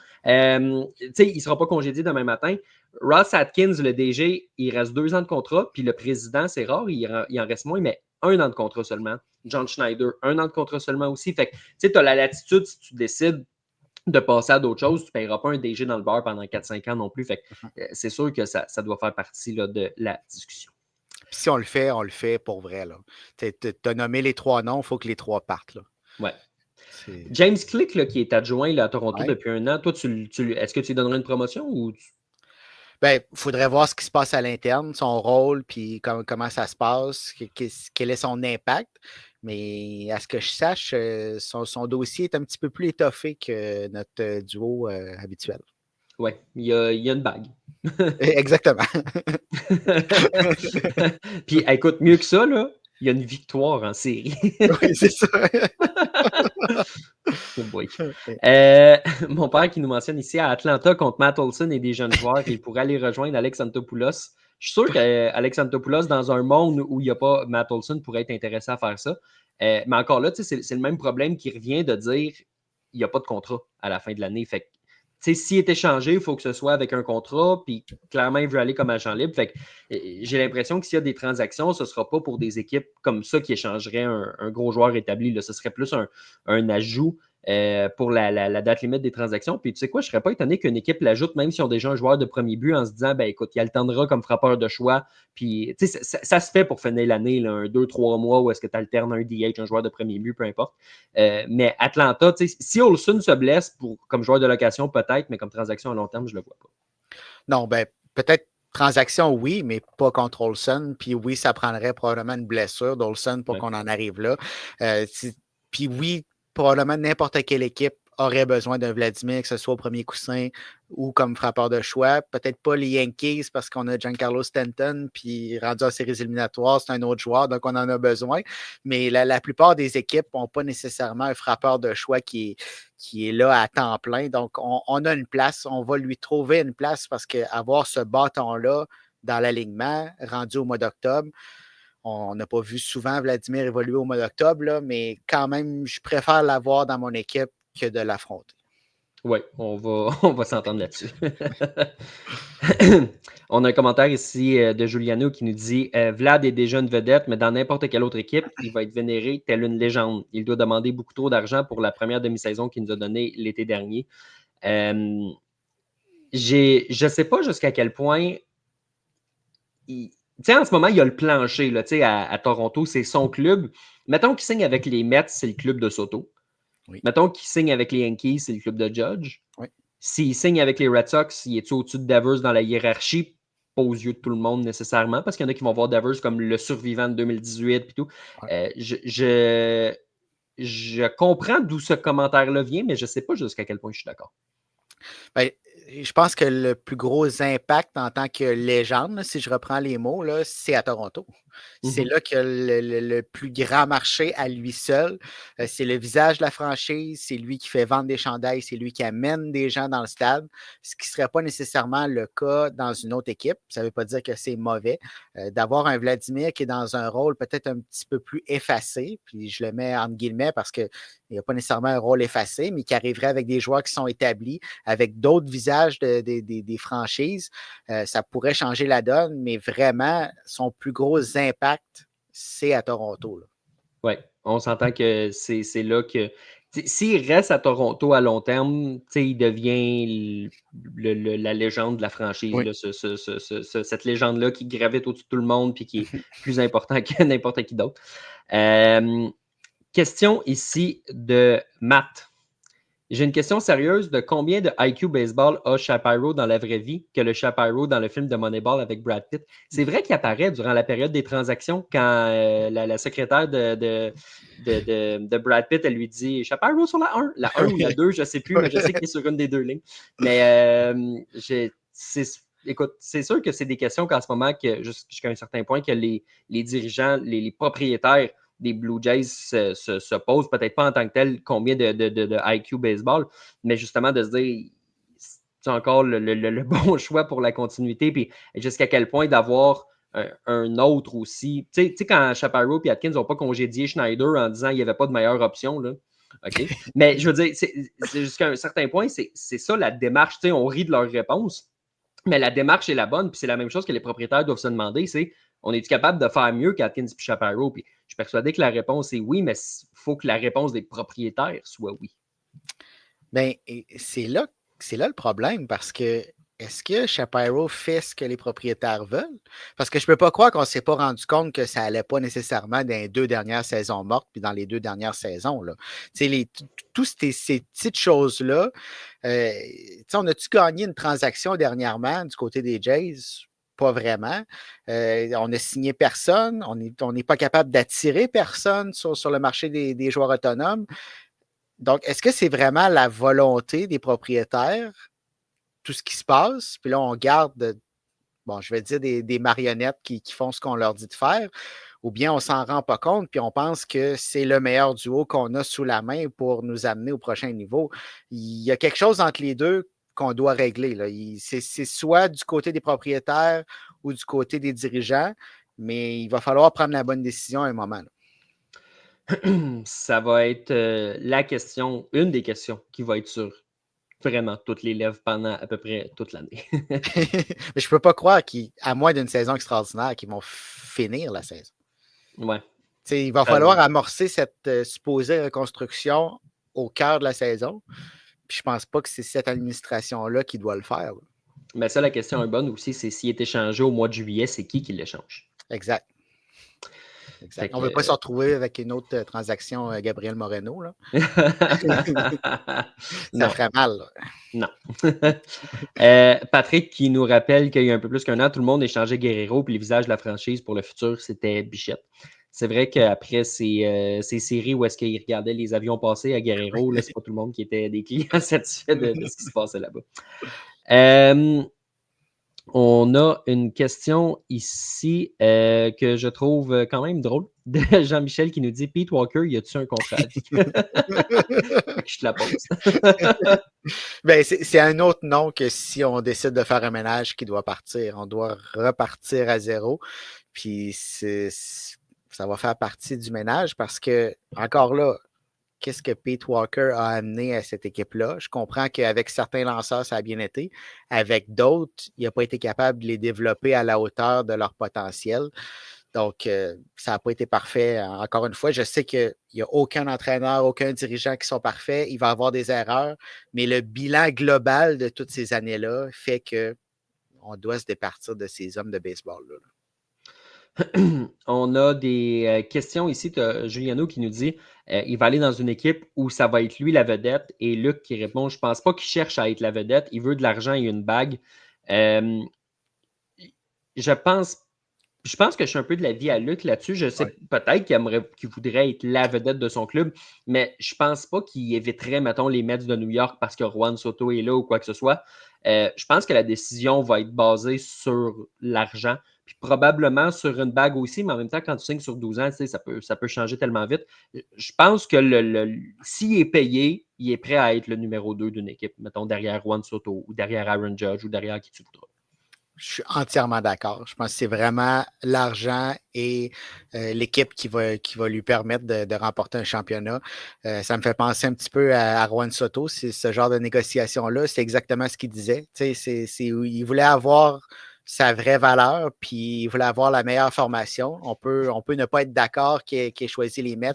sais, il ne sera pas congédié demain matin. Ross Atkins, le DG, il reste 2 ans de contrat, puis le président, c'est rare, il en reste moins, mais 1 an de contrat seulement. John Schneider, 1 an de contrat seulement aussi. Fait que, tu sais, tu as la latitude si tu décides de passer à d'autres choses. Tu ne paieras pas un DG dans le bar pendant 4-5 ans non plus. Fait que, c'est sûr que ça doit faire partie là, de la discussion. Puis si on le fait pour vrai. Tu as nommé les 3 noms, il faut que les 3 partent. Là. Ouais. C'est... James Click, là, qui est adjoint là, à Toronto Ouais. depuis 1 an, toi, est-ce que tu lui donnerais une promotion ou Ben, il faudrait voir ce qui se passe à l'interne, son rôle, puis comment ça se passe, quel est son impact. Mais à ce que je sache, son dossier est un petit peu plus étoffé que notre duo habituel. Oui, il y a une bague. Exactement. Puis, écoute, mieux que ça, là, il y a une victoire en série. Oui, c'est ça. Oh boy. Mon père qui nous mentionne ici à Atlanta contre Matt Olson et des jeunes joueurs, il pourrait aller rejoindre Alex Antopoulos. Je suis sûr qu'Alex Antopoulos, dans un monde où il n'y a pas Matt Olson, pourrait être intéressé à faire ça. Mais encore là, c'est le même problème qui revient de dire il n'y a pas de contrat à la fin de l'année. Fait que, s'il est échangé, il faut que ce soit avec un contrat, puis clairement, il veut aller comme agent libre. Fait que, j'ai l'impression que s'il y a des transactions, ce ne sera pas pour des équipes comme ça qui échangeraient un gros joueur établi. Là. Ce serait plus un ajout pour la date limite des transactions. Puis tu sais quoi, je ne serais pas étonné qu'une équipe l'ajoute, même s'ils ont déjà un joueur de premier but, en se disant, ben écoute, il alternera comme frappeur de choix. Puis tu sais, ça se fait pour finir l'année, là, 2-3 mois où est-ce que tu alternes un DH, un joueur de premier but, peu importe. Mais Atlanta, tu sais, si Olson se blesse comme joueur de location, peut-être, mais comme transaction à long terme, je ne le vois pas. Non, ben peut-être transaction, oui, mais pas contre Olson. Puis oui, ça prendrait probablement une blessure d'Olson pour qu'on en arrive là. Puis oui, probablement n'importe quelle équipe aurait besoin d'un Vladimir, que ce soit au premier coussin ou comme frappeur de choix. Peut-être pas les Yankees parce qu'on a Giancarlo Stanton, puis rendu en séries éliminatoires, c'est un autre joueur, donc on en a besoin. Mais la plupart des équipes n'ont pas nécessairement un frappeur de choix qui est là à temps plein. Donc, on a une place, on va lui trouver une place parce qu'avoir ce bâton-là dans l'alignement, rendu au mois d'octobre, on n'a pas vu souvent Vladimir évoluer au mois d'octobre, là, mais quand même, je préfère l'avoir dans mon équipe que de l'affronter. Oui, on va s'entendre là-dessus. On a un commentaire ici de Giuliano qui nous dit Vlad est déjà une vedette, mais dans n'importe quelle autre équipe, il va être vénéré tel une légende. Il doit demander beaucoup trop d'argent pour la première demi-saison qu'il nous a donnée l'été dernier. Je ne sais pas jusqu'à quel point. Tu sais, en ce moment, il y a le plancher là, à Toronto, c'est son club. Mettons qu'il signe avec les Mets, c'est le club de Soto. Oui. Mettons qu'il signe avec les Yankees, c'est le club de Judge. Oui. S'il signe avec les Red Sox, il est au-dessus de Devers dans la hiérarchie? Pas aux yeux de tout le monde nécessairement, parce qu'il y en a qui vont voir Devers comme le survivant de 2018 et tout. Ouais. Je comprends d'où ce commentaire-là vient, mais je ne sais pas jusqu'à quel point je suis d'accord. Ben, je pense que le plus gros impact en tant que légende, si je reprends les mots, là, c'est à Toronto. C'est là que le plus grand marché à lui seul. C'est le visage de la franchise, c'est lui qui fait vendre des chandails, c'est lui qui amène des gens dans le stade, ce qui ne serait pas nécessairement le cas dans une autre équipe. Ça ne veut pas dire que c'est mauvais. D'avoir un Vladimir qui est dans un rôle peut-être un petit peu plus effacé, puis je le mets entre guillemets parce qu'il n'y a pas nécessairement un rôle effacé, mais qui arriverait avec des joueurs qui sont établis, avec d'autres visages des franchises, ça pourrait changer la donne, mais vraiment, son plus gros impact, c'est à Toronto. Oui, on s'entend que c'est là que. S'il reste à Toronto à long terme, il devient la légende de la franchise. Oui. Là, cette légende-là qui gravite au-dessus de tout le monde et qui est plus important que n'importe qui d'autre. Question ici de Matt. J'ai une question sérieuse de combien de IQ baseball a Shapiro dans la vraie vie que le Shapiro dans le film de Moneyball avec Brad Pitt? C'est vrai qu'il apparaît durant la période des transactions quand la secrétaire de Brad Pitt, elle lui dit Shapiro sur la 1, la 1 ou la 2, je ne sais plus, mais je sais qu'il est sur une des deux lignes. Mais écoute, c'est sûr que c'est des questions qu'en ce moment, jusqu'à un certain point, que les dirigeants, les propriétaires des Blue Jays se posent, peut-être pas en tant que tel combien de IQ baseball, mais justement de se dire c'est encore le bon choix pour la continuité, puis jusqu'à quel point d'avoir un autre aussi. Tu sais, quand Shapiro et Atkins n'ont pas congédié Schneider en disant qu'il n'y avait pas de meilleure option, là. OK. Mais je veux dire, c'est jusqu'à un certain point, c'est ça la démarche. Tu sais, on rit de leur réponse, mais la démarche est la bonne, puis c'est la même chose que les propriétaires doivent se demander, c'est on est-tu capable de faire mieux qu'Atkins et Shapiro? Puis je suis persuadé que la réponse est oui, mais il faut que la réponse des propriétaires soit oui. Ben, c'est là le problème parce que est-ce que Shapiro fait ce que les propriétaires veulent? Parce que je ne peux pas croire qu'on ne s'est pas rendu compte que ça n'allait pas nécessairement dans les 2 dernières saisons mortes puis dans les 2 dernières saisons. Là. Toutes ces petites choses-là, on a-tu gagné une transaction dernièrement du côté des Jays? Pas vraiment. On n'a signé personne. On n'est pas capable d'attirer personne sur le marché des joueurs autonomes. Donc, est-ce que c'est vraiment la volonté des propriétaires, tout ce qui se passe? Puis là, on garde, bon, je vais dire des marionnettes qui font ce qu'on leur dit de faire, ou bien on s'en rend pas compte, puis on pense que c'est le meilleur duo qu'on a sous la main pour nous amener au prochain niveau. Il y a quelque chose entre les deux qu'on doit régler. Là. C'est soit du côté des propriétaires ou du côté des dirigeants, mais il va falloir prendre la bonne décision à un moment. Là. Ça va être la question, une des questions qui va être sur vraiment toutes les lèvres pendant à peu près toute l'année. Mais je ne peux pas croire qu'à moins d'une saison extraordinaire, qu'ils vont finir la saison. Ouais. Il va falloir amorcer cette supposée reconstruction au cœur de la saison. Puis je pense pas que c'est cette administration-là qui doit le faire. Là. Mais ça, la question est bonne aussi, c'est s'il est échangé au mois de juillet, c'est qui l'échange? Exact. On ne veut pas se retrouver avec une autre transaction Gabriel Moreno. Là. Ça ferait mal. Là. Non. Patrick qui nous rappelle qu'il y a un peu plus qu'un an, tout le monde échangeait Guerrero, puis les visages de la franchise pour le futur, c'était Bichette. C'est vrai qu'après ces séries où est-ce qu'il regardait les avions passer à Guerrero, là, c'est pas tout le monde qui était des clients satisfaits de ce qui se passait là-bas. On a une question ici que je trouve quand même drôle de Jean-Michel qui nous dit Pete Walker, y a-tu un contrat? Je te la pose. Ben, c'est un autre nom que si on décide de faire un ménage qui doit partir. On doit repartir à zéro. Puis ça va faire partie du ménage parce que, encore là, qu'est-ce que Pete Walker a amené à cette équipe-là? Je comprends qu'avec certains lanceurs, ça a bien été. Avec d'autres, il n'a pas été capable de les développer à la hauteur de leur potentiel. Donc, ça n'a pas été parfait. Encore une fois, je sais qu'il n'y a aucun entraîneur, aucun dirigeant qui sont parfaits. Il va y avoir des erreurs, mais le bilan global de toutes ces années-là fait qu'on doit se départir de ces hommes de baseball-là. On a des questions ici. Tu as Giuliano qui nous dit il va aller dans une équipe où ça va être lui la vedette. Et Luc qui répond je pense pas qu'il cherche à être la vedette. Il veut de l'argent et une bague. Je pense que je suis un peu de l'avis à Luc là-dessus. Je sais peut-être qu'il voudrait être la vedette de son club, mais je pense pas qu'il éviterait, mettons, les Mets de New York parce que Juan Soto est là ou quoi que ce soit. Je pense que la décision va être basée sur l'argent, puis probablement sur une bague aussi, mais en même temps, quand tu signes sur 12 ans, ça peut changer tellement vite. Je pense que s'il est payé, il est prêt à être le numéro 2 d'une équipe, mettons, derrière Juan Soto ou derrière Aaron Judge ou derrière qui tu voudras. Je suis entièrement d'accord. Je pense que c'est vraiment l'argent et l'équipe qui va lui permettre de remporter un championnat. Ça me fait penser un petit peu à Juan Soto. C'est ce genre de négociation-là. C'est exactement ce qu'il disait. Il voulait avoir sa vraie valeur, puis il voulait avoir la meilleure formation. On peut ne pas être d'accord qu'il ait choisi les Mets,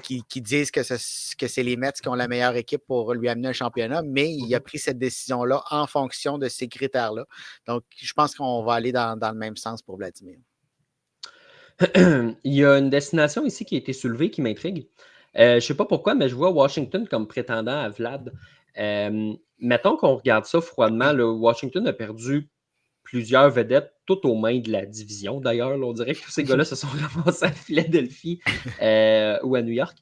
qui disent que c'est les Mets qui ont la meilleure équipe pour lui amener un championnat, mais il a pris cette décision-là en fonction de ces critères-là. Donc, je pense qu'on va aller dans le même sens pour Vladimir. Il y a une destination ici qui a été soulevée qui m'intrigue. Je ne sais pas pourquoi, mais je vois Washington comme prétendant à Vlad. Mettons qu'on regarde ça froidement. Là, Washington a perdu plusieurs vedettes, toutes aux mains de la division. D'ailleurs, on dirait que tous ces gars-là se sont ramassés à Philadelphie ou à New York.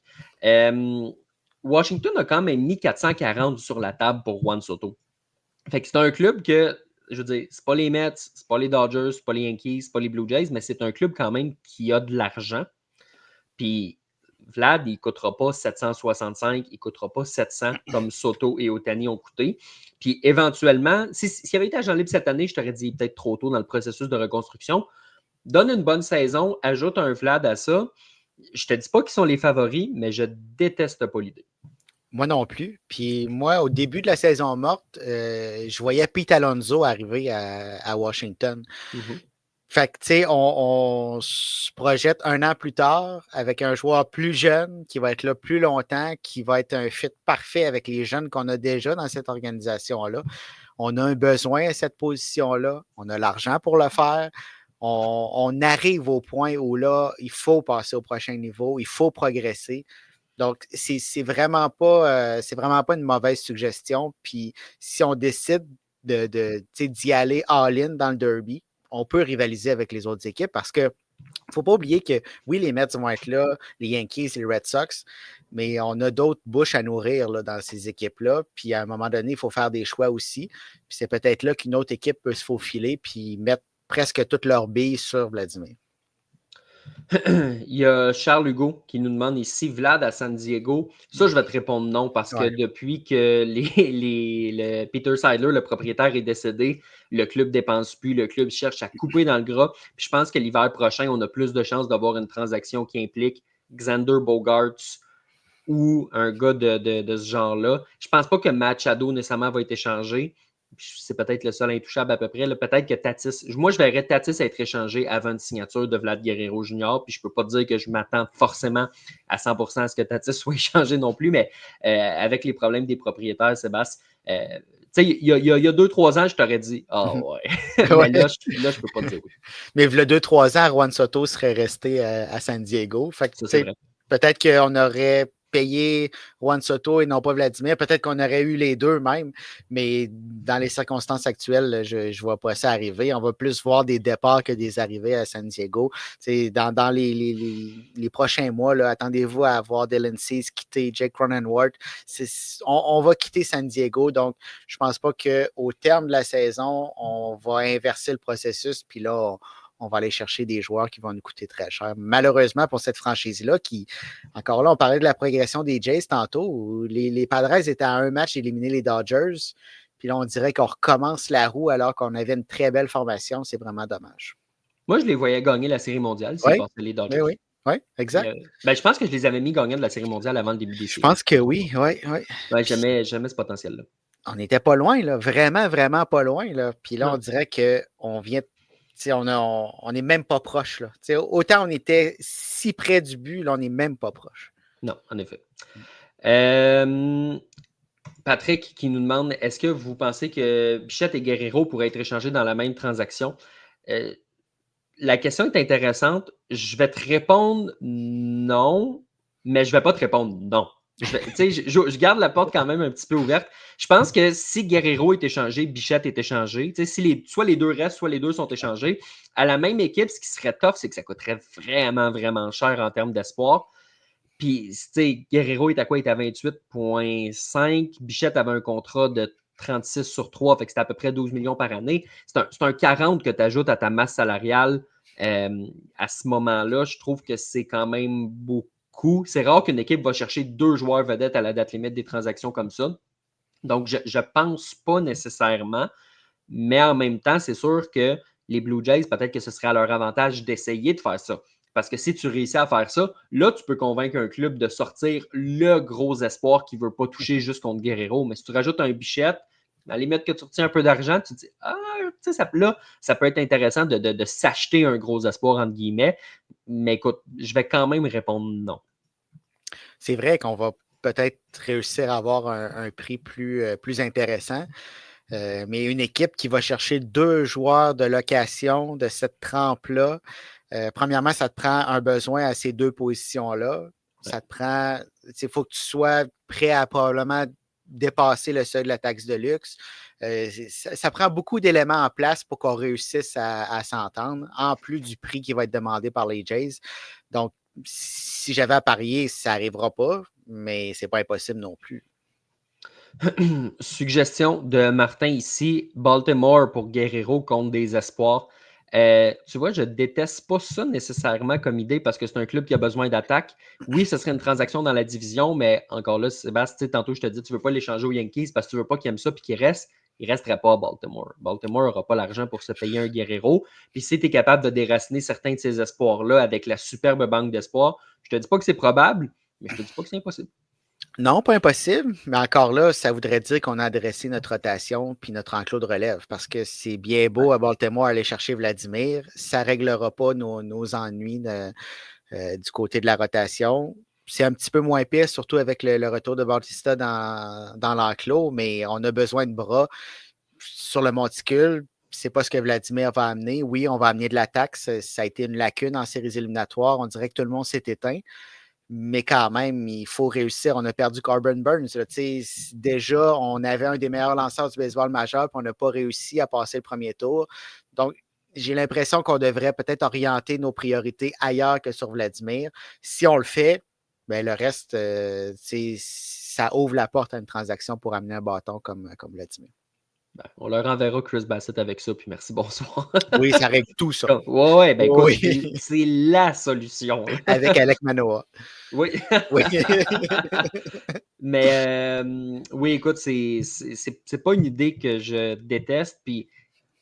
Washington a quand même mis 440 sur la table pour Juan Soto. Fait que c'est un club que, je veux dire, c'est pas les Mets, c'est pas les Dodgers, c'est pas les Yankees, c'est pas les Blue Jays, mais c'est un club quand même qui a de l'argent. Puis Vlad, il ne coûtera pas 765, il ne coûtera pas 700 comme Soto et Ohtani ont coûté. Puis éventuellement, s'il avait été agent libre cette année, je t'aurais dit peut-être trop tôt dans le processus de reconstruction. Donne une bonne saison, ajoute un Vlad à ça. Je te dis pas qu'ils sont les favoris, mais je déteste pas l'idée. Moi non plus. Puis moi, au début de la saison morte, je voyais Pete Alonso arriver à Washington. Fait que, tu sais, on se projette 1 an plus tard avec un joueur plus jeune qui va être là plus longtemps, qui va être un fit parfait avec les jeunes qu'on a déjà dans cette organisation-là. On a un besoin à cette position-là. On a l'argent pour le faire. On arrive au point où là, il faut passer au prochain niveau, il faut progresser. Donc, c'est vraiment pas une mauvaise suggestion. Puis, si on décide d'y aller all-in dans le derby, on peut rivaliser avec les autres équipes parce que ne faut pas oublier que oui, les Mets vont être là, les Yankees, les Red Sox, mais on a d'autres bouches à nourrir là, dans ces équipes-là. Puis à un moment donné, il faut faire des choix aussi. Puis c'est peut-être là qu'une autre équipe peut se faufiler puis mettre presque toutes leurs billes sur Vladimir. Il y a Charles Hugo qui nous demande ici, Vlad à San Diego. Ça, je vais te répondre non parce que depuis que le Peter Seidler, le propriétaire, est décédé, le club ne dépense plus, le club cherche à couper dans le gras. Puis je pense que l'hiver prochain, on a plus de chances d'avoir une transaction qui implique Xander Bogaerts ou un gars de ce genre-là. Je ne pense pas que Machado nécessairement va être échangé. C'est peut-être le seul intouchable à peu près. Là. Peut-être que Tatis. Moi, je verrais Tatis être échangé avant une signature de Vlad Guerrero Jr. Puis je ne peux pas dire que je m'attends forcément à 100% à ce que Tatis soit échangé non plus, mais avec les problèmes des propriétaires, Sébastien, tu sais, il y a 2-3 ans, je t'aurais dit ah ouais. Mais là, je ne peux pas te dire oui. Mais il y a 2-3 ans, Juan Soto serait resté à San Diego. Fait que, ça, c'est vrai. Peut-être qu'on aurait payé Juan Soto et non pas Vladimir. Peut-être qu'on aurait eu les deux même, mais dans les circonstances actuelles, je ne vois pas ça arriver. On va plus voir des départs que des arrivées à San Diego. Dans les prochains mois, là, attendez-vous à voir Dylan Cease quitter Jake Cronenworth. On va quitter San Diego, donc je ne pense pas qu'au terme de la saison, on va inverser le processus, puis là, on va aller chercher des joueurs qui vont nous coûter très cher. Malheureusement, pour cette franchise-là, qui, encore là, on parlait de la progression des Jays tantôt, où les Padres étaient à un match d'éliminer les Dodgers, puis là, on dirait qu'on recommence la roue alors qu'on avait une très belle formation. C'est vraiment dommage. Moi, je les voyais gagner la Série mondiale s'ils passaient les Dodgers. Oui, exact. Je pense que je les avais mis gagnants de la Série mondiale avant le début des séries. Je pense que oui, oui. Ouais, j'aimais ce potentiel-là. On n'était pas loin, là, vraiment, vraiment pas loin. Là. Puis là, on dirait qu'on vient on n'est même pas proche. Là. Autant on était si près du but, là, on n'est même pas proche. Non, en effet. Patrick qui nous demande, est-ce que vous pensez que Bichette et Guerrero pourraient être échangés dans la même transaction? La question est intéressante. Je vais te répondre non, mais je ne vais pas te répondre non. Je garde la porte quand même un petit peu ouverte. Je pense que si Guerrero est échangé, Bichette est échangé, si soit les deux restent, soit les deux sont échangés, à la même équipe, ce qui serait tough, c'est que ça coûterait vraiment, vraiment cher en termes d'espoir. Puis, tu sais, Guerrero est à quoi? Il est à 28,5. Bichette avait un contrat de 36 sur 3, fait que c'est à peu près 12 millions par année. C'est un 40 que tu ajoutes à ta masse salariale à ce moment-là. Je trouve que c'est quand même beaucoup. C'est rare qu'une équipe va chercher 2 joueurs vedettes à la date limite des transactions comme ça. Donc, je ne pense pas nécessairement, mais en même temps, c'est sûr que les Blue Jays, peut-être que ce serait à leur avantage d'essayer de faire ça. Parce que si tu réussis à faire ça, là, tu peux convaincre un club de sortir le gros espoir qui ne veut pas toucher juste contre Guerrero. Mais si tu rajoutes un Bichette, à la limite que tu retiens un peu d'argent, tu te dis, tu sais, là, ça peut être intéressant de s'acheter un gros espoir, entre guillemets. Mais écoute, je vais quand même répondre non. C'est vrai qu'on va peut-être réussir à avoir un prix plus intéressant. Mais une équipe qui va chercher 2 joueurs de location de cette trempe-là, premièrement, ça te prend un besoin à ces 2 positions-là. Ça te prend, il faut que tu sois prêt à probablement dépasser le seuil de la taxe de luxe. Ça prend beaucoup d'éléments en place pour qu'on réussisse à s'entendre, en plus du prix qui va être demandé par les Jays. Donc, si j'avais à parier, ça n'arrivera pas, mais ce n'est pas impossible non plus. Suggestion de Martin ici, Baltimore pour Guerrero contre des espoirs. Tu vois, je déteste pas ça nécessairement comme idée parce que c'est un club qui a besoin d'attaque. Oui, ce serait une transaction dans la division, mais encore là, Sébastien, tantôt je te dis, tu ne veux pas l'échanger aux Yankees parce que tu ne veux pas qu'ils aiment ça puis qu'il reste. Il ne resterait pas à Baltimore. Baltimore n'aura pas l'argent pour se payer un Guerrero. Puis si tu es capable de déraciner certains de ces espoirs-là avec la superbe banque d'espoirs, je ne te dis pas que c'est probable, mais je ne te dis pas que c'est impossible. Non, pas impossible, mais encore là, ça voudrait dire qu'on a adressé notre rotation puis notre enclos de relève parce que c'est bien beau à Baltimore aller chercher Vladimir. Ça ne réglera pas nos ennuis du côté de la rotation. C'est un petit peu moins pire, surtout avec le retour de Bautista dans l'enclos, mais on a besoin de bras sur le monticule. C'est pas ce que Vladimir va amener. Oui, on va amener de l'attaque. Ça a été une lacune en séries éliminatoires. On dirait que tout le monde s'est éteint. Mais quand même, il faut réussir. On a perdu Corbin Burns. Là, déjà, on avait un des meilleurs lanceurs du baseball majeur, puis on n'a pas réussi à passer le premier tour. Donc, j'ai l'impression qu'on devrait peut-être orienter nos priorités ailleurs que sur Vladimir. Si on le fait, ben, le reste, ça ouvre la porte à une transaction pour amener un bâton comme Vladimir. Ben, on leur enverra Chris Bassett avec ça, puis merci, bonsoir. Oui, ça règle tout ça. Ouais, ben écoute, Oui, c'est la solution. avec Alec Manoah. Oui. Oui. Mais oui, écoute, c'est pas une idée que je déteste. Puis,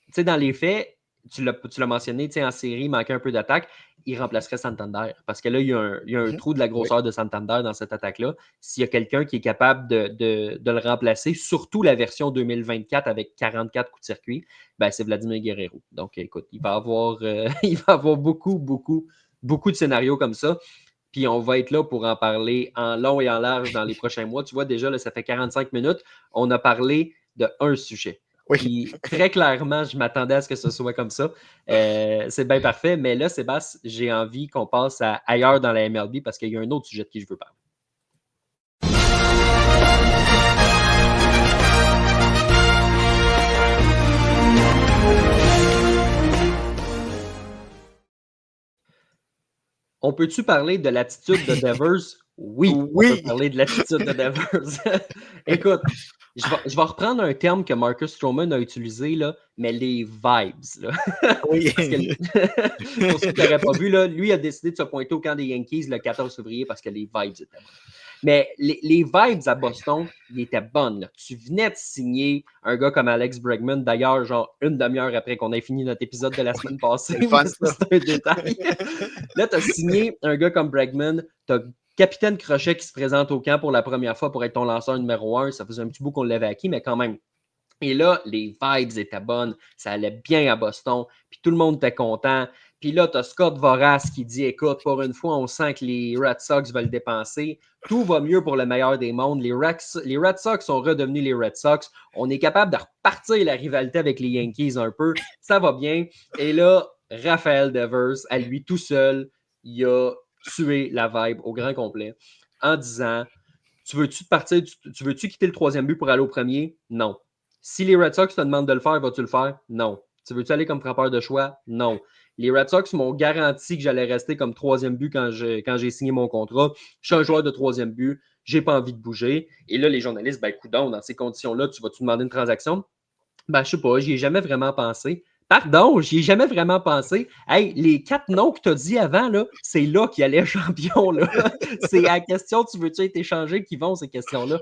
tu sais, dans les faits, tu l'as mentionné, tu sais, en série, il manquait un peu d'attaque. Il remplacerait Santander. Parce que là, il y a un trou de la Oui. grosseur de Santander dans cette attaque-là. S'il y a quelqu'un qui est capable de le remplacer, surtout la version 2024 avec 44 coups de circuit, ben, c'est Vladimir Guerrero. Donc, écoute, il va avoir, il va avoir beaucoup, beaucoup, beaucoup de scénarios comme ça. Puis on va être là pour en parler en long et en large dans les prochains mois. Tu vois, déjà, là, ça fait 45 minutes. On a parlé de un sujet. Oui. Puis très clairement, je m'attendais à ce que ce soit comme ça. C'est bien parfait. Mais là, Sébastien, j'ai envie qu'on passe à ailleurs dans la MLB parce qu'il y a un autre sujet de qui je veux parler. On peut-tu parler de l'attitude de Devers? Oui, on peut Oui. parler de l'attitude de Devers. Écoute, je vais reprendre un terme que Marcus Stroman a utilisé, là, mais les vibes. Là. Oui. Parce que, pour ceux qui n'auraient pas vu, là, lui a décidé de se pointer au camp des Yankees le 14 février parce que les vibes étaient bonnes. Mais les vibes à Boston, ils étaient bonnes. Là. Tu venais de signer un gars comme Alex Bregman, d'ailleurs, genre une demi-heure après qu'on ait fini notre épisode de la semaine passée, C'est le mais fun, ça, ça. c'est un détail. Là, tu as signé un gars comme Bregman, tu as Capitaine Crochet qui se présente au camp pour la première fois pour être ton lanceur numéro 1. Ça faisait un petit bout qu'on l'avait acquis, mais quand même. Et là, les vibes étaient bonnes, ça allait bien à Boston, puis tout le monde était content. Puis là, tu as Scott Voras qui dit écoute, pour une fois, on sent que les Red Sox veulent dépenser. Tout va mieux pour le meilleur des mondes. Les Red Sox sont redevenus les Red Sox. On est capable de repartir la rivalité avec les Yankees un peu. Ça va bien. Et là, Rafael Devers, à lui tout seul, il a tué la vibe au grand complet en disant tu veux-tu partir, tu veux-tu quitter le troisième but pour aller au premier? Non. Si les Red Sox te demandent de le faire, vas-tu le faire? Non. Tu veux-tu aller comme frappeur de choix? Non. Les Red Sox m'ont garanti que j'allais rester comme troisième but quand j'ai signé mon contrat. Je suis un joueur de troisième but. J'ai pas envie de bouger. Et là, les journalistes, ben, coudonc, dans ces conditions-là, tu vas-tu demander une transaction? Ben, je sais pas, j'y ai jamais vraiment pensé. Pardon, j'y ai jamais vraiment pensé. Hey, les 4 noms que tu as dit avant, là, c'est là qu'il y a les champions. Là. C'est à la question tu veux-tu être échangé qui vont ces questions-là.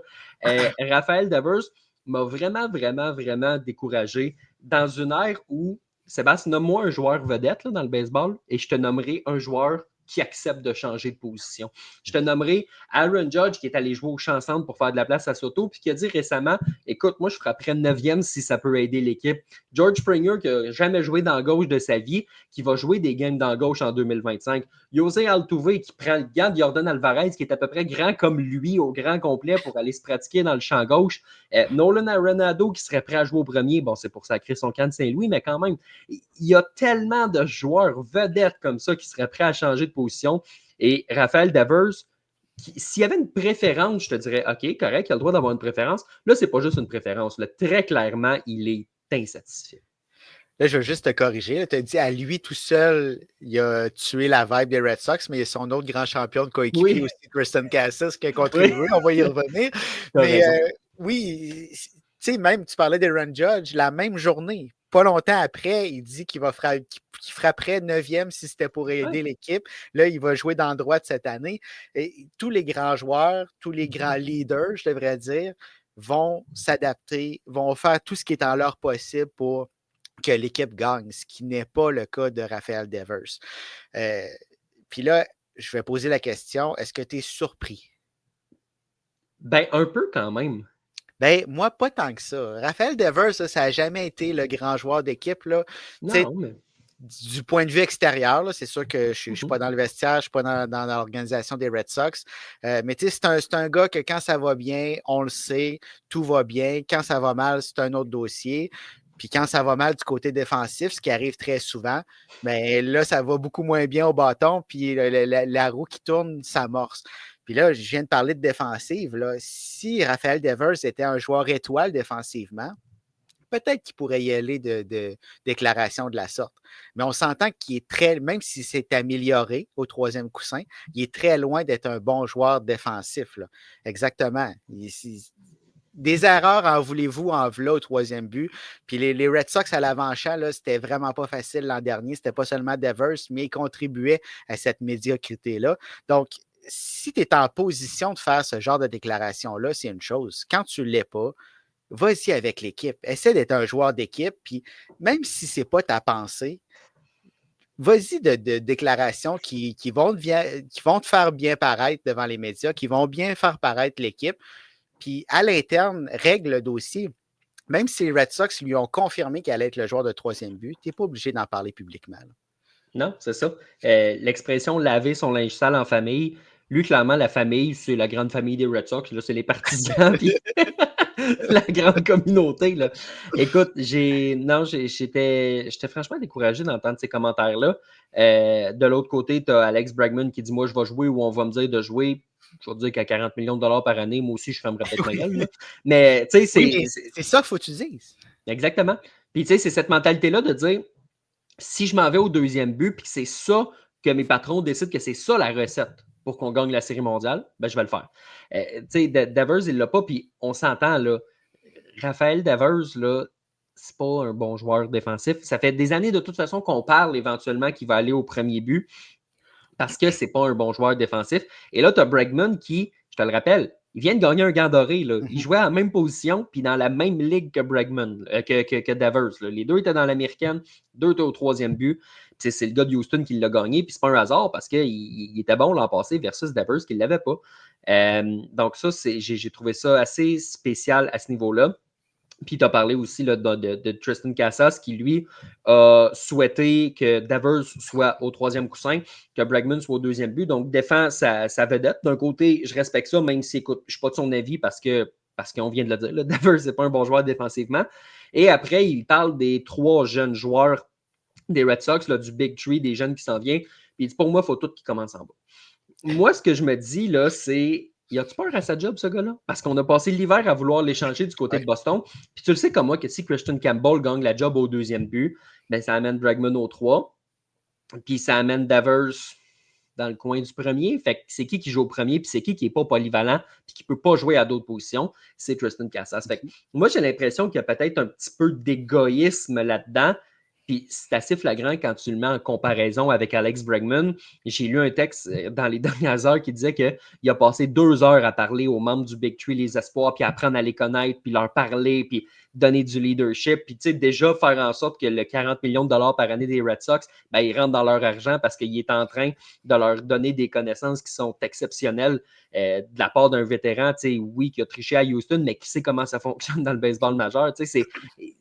Raphaël Devers m'a vraiment, vraiment, vraiment découragé dans une ère où, Sébastien, nomme-moi un joueur vedette là, dans le baseball et je te nommerai un joueur qui accepte de changer de position. Je te nommerai Aaron Judge qui est allé jouer au champ centre pour faire de la place à Soto puis qui a dit récemment écoute, moi, je frapperais 9e si ça peut aider l'équipe. George Springer, qui n'a jamais joué dans gauche de sa vie, qui va jouer des games dans gauche en 2025. José Altuve, qui prend le gant de Jordan Alvarez, qui est à peu près grand comme lui, au grand complet, pour aller se pratiquer dans le champ gauche. Nolan Arenado, qui serait prêt à jouer au premier. Bon, c'est pour sacrer son camp de Saint-Louis, mais quand même, il y a tellement de joueurs vedettes comme ça qui seraient prêts à changer de position. Et Raphaël Devers, s'il y avait une préférence, je te dirais, OK, correct, il a le droit d'avoir une préférence. Là, c'est pas juste une préférence. Là, très clairement, il est insatisfait. Là, je veux juste te corriger. Tu as dit à lui tout seul, il a tué la vibe des Red Sox, mais il y a son autre grand champion de coéquipier Oui, aussi, Tristan Cassis, qui a oui, contribué. On va y revenir. tu as Mais raison. oui, tu sais, même, tu parlais d'Aaron Judge, la même journée, pas longtemps après, il dit qu'il frapperait 9e si c'était pour Ouais. aider l'équipe. Là, il va jouer dans le droit de cette année. Et tous les grands joueurs, tous les grands leaders, je devrais dire, vont s'adapter, vont faire tout ce qui est en leur possible pour que l'équipe gagne, ce qui n'est pas le cas de Raphaël Devers. Puis là, je vais poser la question, est-ce que tu es surpris? Ben, un peu quand même. Ben, moi, pas tant que ça. Raphaël Devers, ça n'a jamais été le grand joueur d'équipe, là. Tu sais, Non, mais. du point de vue extérieur, là, c'est sûr que je ne suis Mhm. pas dans le vestiaire, je ne suis pas dans l'organisation des Red Sox. Mais tu sais, c'est un gars que quand ça va bien, on le sait, tout va bien. Quand ça va mal, c'est un autre dossier. Puis quand ça va mal du côté défensif, ce qui arrive très souvent, ben là, ça va beaucoup moins bien au bâton, puis la roue qui tourne s'amorce. Puis là, je viens de parler de défensive. Là. Si Raphaël Devers était un joueur étoile défensivement, peut-être qu'il pourrait y aller de déclaration de la sorte. Mais on s'entend qu'il est très, même si c'est amélioré au troisième coussin, il est très loin d'être un bon joueur défensif. Là. Exactement. Des erreurs en voulez-vous en v'là au troisième but. Puis les Red Sox à l'avant-champ, c'était vraiment pas facile l'an dernier. C'était pas seulement Devers, mais ils contribuaient à cette médiocrité-là. Donc, si tu es en position de faire ce genre de déclaration-là, c'est une chose. Quand tu ne l'es pas, vas-y avec l'équipe. Essaie d'être un joueur d'équipe. Puis même si ce n'est pas ta pensée, vas-y de déclarations qui vont te faire bien paraître devant les médias, qui vont bien faire paraître l'équipe. Puis à l'interne, règle le dossier. Même si les Red Sox lui ont confirmé qu'elle allait être le joueur de troisième but, tu n'es pas obligé d'en parler publiquement. Là. Non, c'est ça. L'expression laver son linge sale en famille, lui, clairement, la famille, c'est la grande famille des Red Sox. Là, c'est les partisans, puis la grande communauté. Là. Écoute, j'étais franchement découragé d'entendre ces commentaires-là. De l'autre côté, tu as Alex Bregman qui dit moi, je vais jouer ou on va me dire de jouer. Je vais te dire qu'à 40 millions de dollars par année, moi aussi, je fermerais peut-être ma Oui, gueule. Là. Mais tu sais, oui, mais c'est ça qu'il faut que tu dises. exactement. Puis tu sais, c'est cette mentalité-là de dire si je m'en vais au deuxième but, puis que c'est ça que mes patrons décident que c'est ça la recette pour qu'on gagne la Série mondiale, ben, je vais le faire. Tu sais, Devers, il l'a pas, puis on s'entend, là. Raphaël Devers, là, c'est pas un bon joueur défensif. Ça fait des années, de toute façon, qu'on parle éventuellement qu'il va aller au premier but parce que c'est pas un bon joueur défensif. Et là, tu as Bregman qui, je te le rappelle, il vient de gagner un gant doré. Là. Il jouait à la même position puis dans la même ligue que Bregman, que Devers. Là. Les deux étaient dans l'américaine, deux étaient au troisième but. C'est le gars de Houston qui l'a gagné, puis c'est pas un hasard parce qu'il était bon l'an passé versus Devers qui ne l'avait pas. Donc ça, j'ai trouvé ça assez spécial à ce niveau-là. Puis tu as parlé aussi là, de Tristan Casas qui, lui, a souhaité que Devers soit au troisième coussin, que Bregman soit au deuxième but. Donc, défend sa vedette. D'un côté, je respecte ça, même si, écoute, je ne suis pas de son avis parce qu'on vient de le dire. Là, Devers n'est pas un bon joueur défensivement. Et après, il parle des trois jeunes joueurs des Red Sox, là, du Big Tree, des jeunes qui s'en viennent. Puis il dit, pour moi, il faut tout qui commence en bas. Moi, ce que je me dis, là, c'est y a-tu peur à sa job, ce gars-là? Parce qu'on a passé l'hiver à vouloir l'échanger du côté Ouais. de Boston. Puis tu le sais comme moi que si Christian Campbell gagne la job au deuxième but, ben ça amène Bregman au 3. Puis ça amène Devers dans le coin du premier. Fait que c'est qui joue au premier, puis c'est qui n'est pas polyvalent, puis qui ne peut pas jouer à d'autres positions? C'est Tristan Casas. Fait que moi, j'ai l'impression qu'il y a peut-être un petit peu d'égoïsme là-dedans. Puis c'est assez flagrant quand tu le mets en comparaison avec Alex Bregman. J'ai lu un texte dans les dernières heures qui disait qu'il a passé 2 heures à parler aux membres du Big Tree, les espoirs, puis apprendre à les connaître, puis leur parler, puis donner du leadership. Puis tu sais, déjà faire en sorte que le 40 millions de dollars par année des Red Sox, ben, ils rentrent dans leur argent parce qu'il est en train de leur donner des connaissances qui sont exceptionnelles de la part d'un vétéran, oui, qui a triché à Houston, mais qui sait comment ça fonctionne dans le baseball majeur.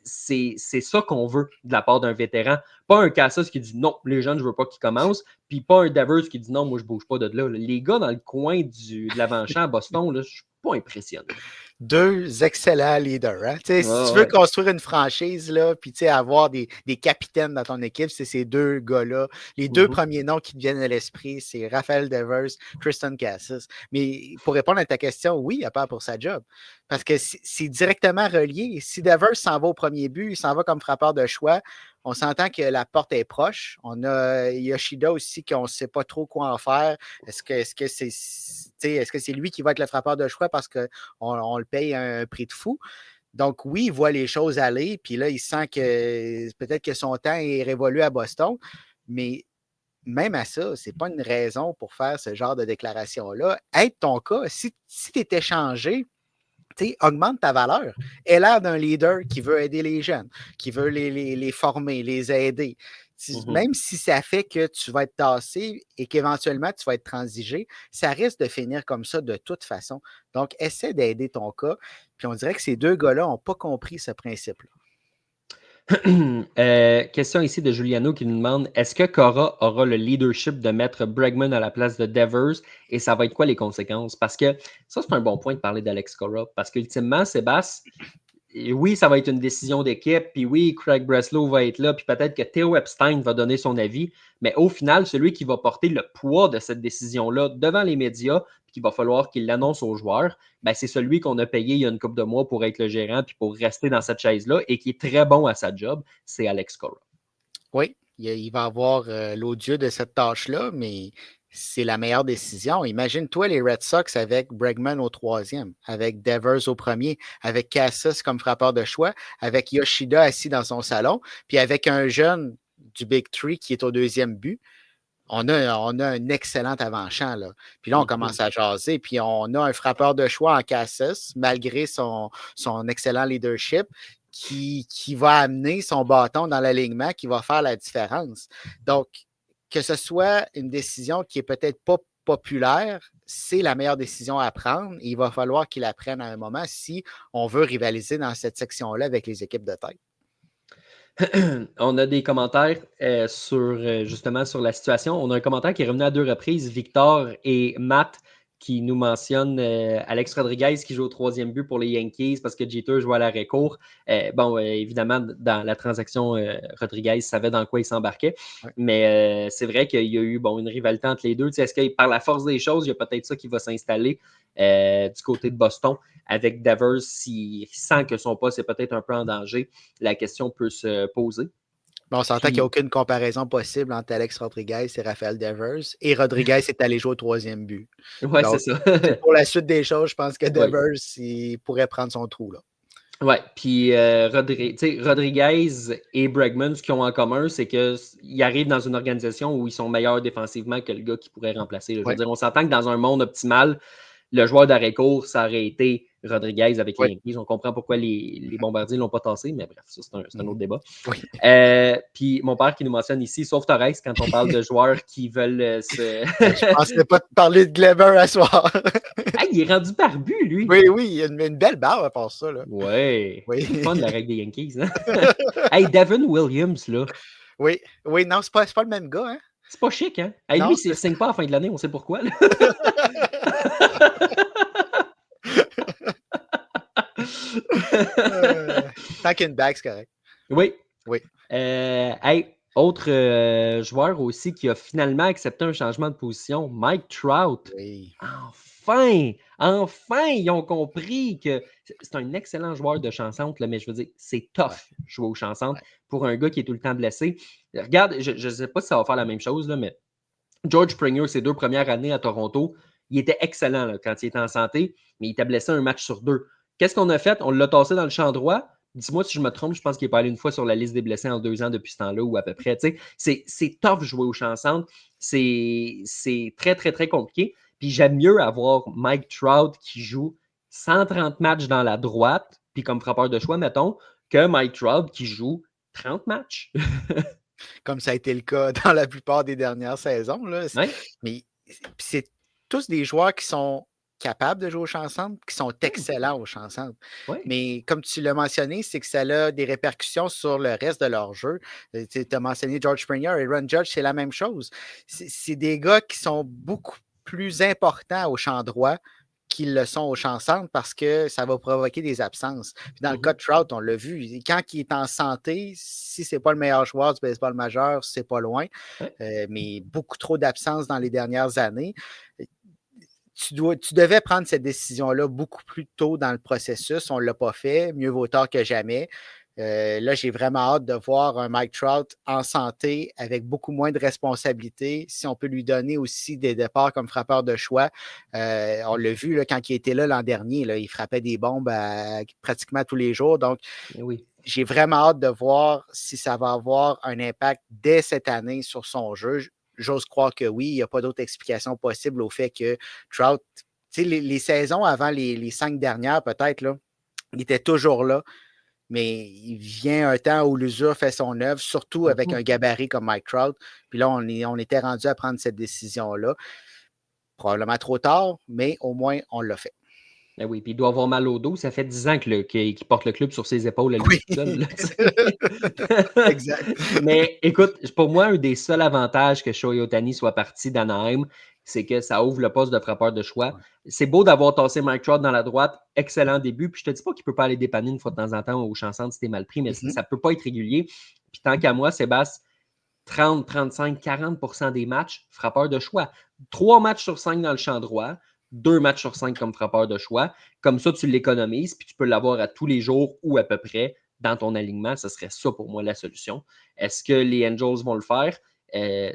C'est ça qu'on veut de la part d'un vétéran. Pas un Casas qui dit non, les jeunes, je veux pas qu'ils commencent, puis pas un Devers qui dit non, moi, je bouge pas de là. Les gars dans le coin de l'avant-champ à Boston, je suis pas impressionné. Deux excellents leaders. Hein? Si tu veux Ouais. construire une franchise, là, puis avoir des capitaines dans ton équipe, c'est ces deux gars-là. Les deux premiers noms qui te viennent à l'esprit, c'est Raphaël Devers, Tristan Casas. Mais pour répondre à ta question, oui, il a peur pour sa job. Parce que c'est directement relié. Si Devers s'en va au premier but, il s'en va comme frappeur de choix, on s'entend que la porte est proche. On a Yoshida aussi qu'on ne sait pas trop quoi en faire. Est-ce que c'est lui qui va être le frappeur de choix parce qu'on le paye un prix de fou? Donc, oui, il voit les choses aller, puis là, il sent que peut-être que son temps est révolu à Boston, mais même à ça, ce n'est pas une raison pour faire ce genre de déclaration-là. Aide ton cas. Si tu es échangé, augmente ta valeur. Aie l'air d'un leader qui veut aider les jeunes, qui veut les former, les aider. Même si ça fait que tu vas être tassé et qu'éventuellement tu vas être transigé, ça risque de finir comme ça de toute façon. Donc, essaie d'aider ton cas. Puis on dirait que ces deux gars-là n'ont pas compris ce principe-là. Question ici de Giuliano qui nous demande est-ce que Cora aura le leadership de mettre Bregman à la place de Devers et ça va être quoi les conséquences? Parce que ça, c'est un bon point de parler d'Alex Cora parce qu'ultimement, Sébastien, oui, ça va être une décision d'équipe, puis oui, Craig Breslow va être là, puis peut-être que Theo Epstein va donner son avis, mais au final, celui qui va porter le poids de cette décision-là devant les médias, puis qu'il va falloir qu'il l'annonce aux joueurs, ben, c'est celui qu'on a payé il y a une couple de mois pour être le gérant, puis pour rester dans cette chaise-là, et qui est très bon à sa job, c'est Alex Cora. Oui, il va avoir l'odieux de cette tâche-là, mais c'est la meilleure décision. Imagine-toi les Red Sox avec Bregman au 3e, avec Devers au 1er, avec Casas comme frappeur de choix, avec Yoshida assis dans son salon, puis avec un jeune du Big Three qui est au 2e but. On a un excellent avant-champ, là. Puis là, on commence à jaser, puis on a un frappeur de choix en Casas, malgré son excellent leadership, qui va amener son bâton dans l'alignement, qui va faire la différence. Donc, que ce soit une décision qui est peut-être pas populaire, c'est la meilleure décision à prendre. Et il va falloir qu'il la prenne à un moment si on veut rivaliser dans cette section-là avec les équipes de tête. On a des commentaires justement sur la situation. On a un commentaire qui est revenu à 2 reprises. Victor et Matt qui nous mentionnent Alex Rodriguez qui joue au 3e but pour les Yankees parce que Jeter joue à l'arrêt-court. Évidemment, dans la transaction, Rodriguez savait dans quoi il s'embarquait. Ouais. Mais c'est vrai qu'il y a eu une rivalité entre les deux. Est-ce que par la force des choses, il y a peut-être ça qui va s'installer du côté de Boston avec Devers s'il sent que son poste est peut-être un peu en danger? La question peut se poser. Bon, on s'entend qu'il n'y a aucune comparaison possible entre Alex Rodriguez et Rafael Devers. Et Rodriguez est allé jouer au 3e but. Oui, c'est ça. Pour la suite des choses, je pense que Devers, il pourrait prendre son trou, là. Oui, puis Rodriguez et Bregman, ce qu'ils ont en commun, c'est qu'ils arrivent dans une organisation où ils sont meilleurs défensivement que le gars qui pourrait remplacer. Je veux dire, on s'entend que dans un monde optimal, le joueur d'arrêt-court, ça aurait été Rodriguez avec les Yankees. On comprend pourquoi les Bombardiers ne l'ont pas tassé, mais bref, ça, c'est un autre débat. Oui. Puis mon père qui nous mentionne ici, sauf Torres, quand on parle de joueurs qui veulent se... Je pensais pas te parler de Gleber à soir. Hey, il est rendu barbu, lui. Oui, il a une belle barbe à part ça. Là. Oui. C'est fun, la règle des Yankees. Hein? Hey, Devin Williams, là. Oui, non, c'est pas le même gars, hein? C'est pas chic, hein? Hey, lui, il ne signe pas à la fin de l'année, on sait pourquoi. Là. Tant qu'il y a une bague, c'est correct. Oui. Oui. Hey, autre joueur aussi qui a finalement accepté un changement de position, Mike Trout. Oui. Enfin, ils ont compris que c'est un excellent joueur de chanson, mais je veux dire, c'est tough jouer aux chansons pour un gars qui est tout le temps blessé. Regarde, je ne sais pas si ça va faire la même chose, là, mais George Springer, ses 2 premières années à Toronto, il était excellent là, quand il était en santé, mais il était blessé un match sur 2. Qu'est-ce qu'on a fait? On l'a tassé dans le champ droit. Dis-moi si je me trompe, je pense qu'il n'est pas allé une fois sur la liste des blessés en 2 ans depuis ce temps-là ou à peu près. C'est tough jouer aux chansons. C'est très, très, très compliqué. Puis j'aime mieux avoir Mike Trout qui joue 130 matchs dans la droite, puis comme frappeur de choix, mettons, que Mike Trout qui joue 30 matchs. Comme ça a été le cas dans la plupart des dernières saisons. Là. Ouais. Mais c'est tous des joueurs qui sont capables de jouer aux chansons, qui sont excellents aux chansons. Ouais. Mais comme tu l'as mentionné, c'est que ça a des répercussions sur le reste de leur jeu. Tu as mentionné George Springer et Ron Judge, c'est la même chose. C'est des gars qui sont beaucoup plus importants au champ droit qu'ils le sont au champ centre parce que ça va provoquer des absences. Puis dans le cas de Trout, on l'a vu, quand il est en santé, si ce n'est pas le meilleur joueur du baseball majeur, c'est pas loin. Mais beaucoup trop d'absences dans les dernières années. Tu devais prendre cette décision-là beaucoup plus tôt dans le processus. On ne l'a pas fait. Mieux vaut tard que jamais. Là, j'ai vraiment hâte de voir un Mike Trout en santé avec beaucoup moins de responsabilités. Si on peut lui donner aussi des départs comme frappeur de choix. On l'a vu là, quand il était là l'an dernier. Là, il frappait des bombes pratiquement tous les jours. Donc, j'ai vraiment hâte de voir si ça va avoir un impact dès cette année sur son jeu. J'ose croire que oui. Il n'y a pas d'autre explication possible au fait que Trout, tu sais, les saisons avant les 5 dernières, peut-être, là, il était toujours là. mais il vient un temps où l'usure fait son œuvre, surtout avec un gabarit comme Mike Trout. Puis là, on était rendu à prendre cette décision-là. Probablement trop tard, mais au moins, on l'a fait. Ben oui, puis il doit avoir mal au dos. Ça fait 10 ans qu'il porte le club sur ses épaules à lui tout seul. Là, Exact. Mais écoute, pour moi, un des seuls avantages que Shohei Ohtani soit parti d'Anaheim, c'est que ça ouvre le poste de frappeur de choix. Ouais. C'est beau d'avoir tassé Mike Trout dans la droite. Excellent début. Puis je te dis pas qu'il ne peut pas aller dépanner une fois de temps en temps au champ centre si t'es mal pris, mais ça ne peut pas être régulier. Puis tant qu'à moi, Sébastien, 30, 35, 40% des matchs, frappeur de choix. 3 matchs sur 5 dans le champ droit, 2 matchs sur 5 comme frappeur de choix. Comme ça, tu l'économises, puis tu peux l'avoir à tous les jours ou à peu près dans ton alignement. Ce serait ça pour moi la solution. Est-ce que les Angels vont le faire?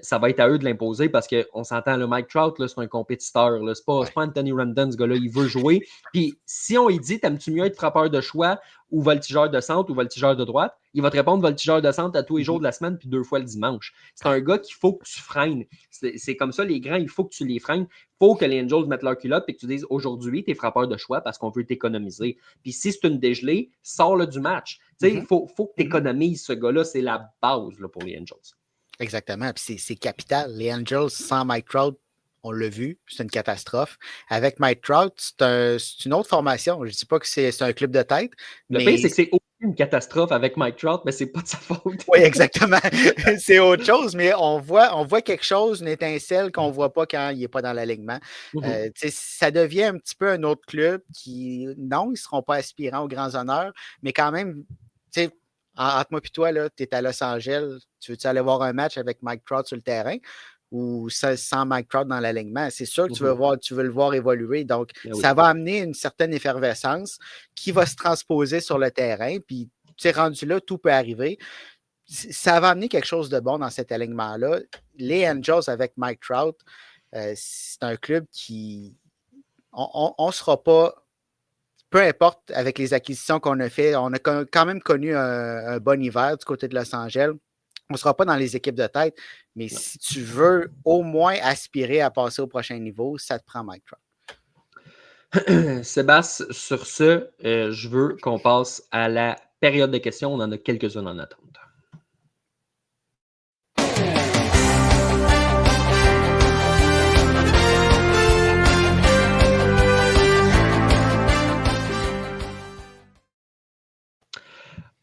Ça va être à eux de l'imposer parce qu'on s'entend, le Mike Trout, là, c'est un compétiteur. C'est pas Anthony Rendon, ce gars-là, il veut jouer. Puis si on lui dit, t'aimes-tu mieux être frappeur de choix ou voltigeur de centre ou voltigeur de droite, il va te répondre voltigeur de centre à tous les jours de la semaine puis 2 fois le dimanche. C'est un gars qu'il faut que tu freines. C'est comme ça, les grands, il faut que tu les freines. Il faut que les Angels mettent leur culotte et que tu dises, aujourd'hui, t'es frappeur de choix parce qu'on veut t'économiser. Puis si c'est une dégelée, sors-le du match. Il faut que tu économises ce gars-là. C'est la base là, pour les Angels. Exactement. Puis c'est capital. Les Angels, sans Mike Trout, on l'a vu, c'est une catastrophe. Avec Mike Trout, c'est une autre formation. Je ne dis pas que c'est un club de tête. Le pire, c'est que c'est une catastrophe avec Mike Trout, mais c'est pas de sa faute. Oui, exactement. C'est autre chose, mais on voit quelque chose, une étincelle qu'on ne voit pas quand il n'est pas dans l'alignement. Ça devient un petit peu un autre club qui, non, ils ne seront pas aspirants aux grands honneurs, mais quand même, entre moi et toi, tu es à Los Angeles, tu veux-tu aller voir un match avec Mike Trout sur le terrain ou sans Mike Trout dans l'alignement? C'est sûr que tu veux le voir évoluer. Donc, ça va amener une certaine effervescence qui va se transposer sur le terrain. Puis, rendu là, tout peut arriver. Ça va amener quelque chose de bon dans cet alignement-là. Les Angels avec Mike Trout, c'est un club qui... On ne sera pas... Peu importe avec les acquisitions qu'on a fait, on a quand même connu un bon hiver du côté de Los Angeles. On ne sera pas dans les équipes de tête, mais si tu veux au moins aspirer à passer au prochain niveau, ça te prend Mike Trout. Sébastien, sur ce, je veux qu'on passe à la période de questions. On en a quelques-unes en attente.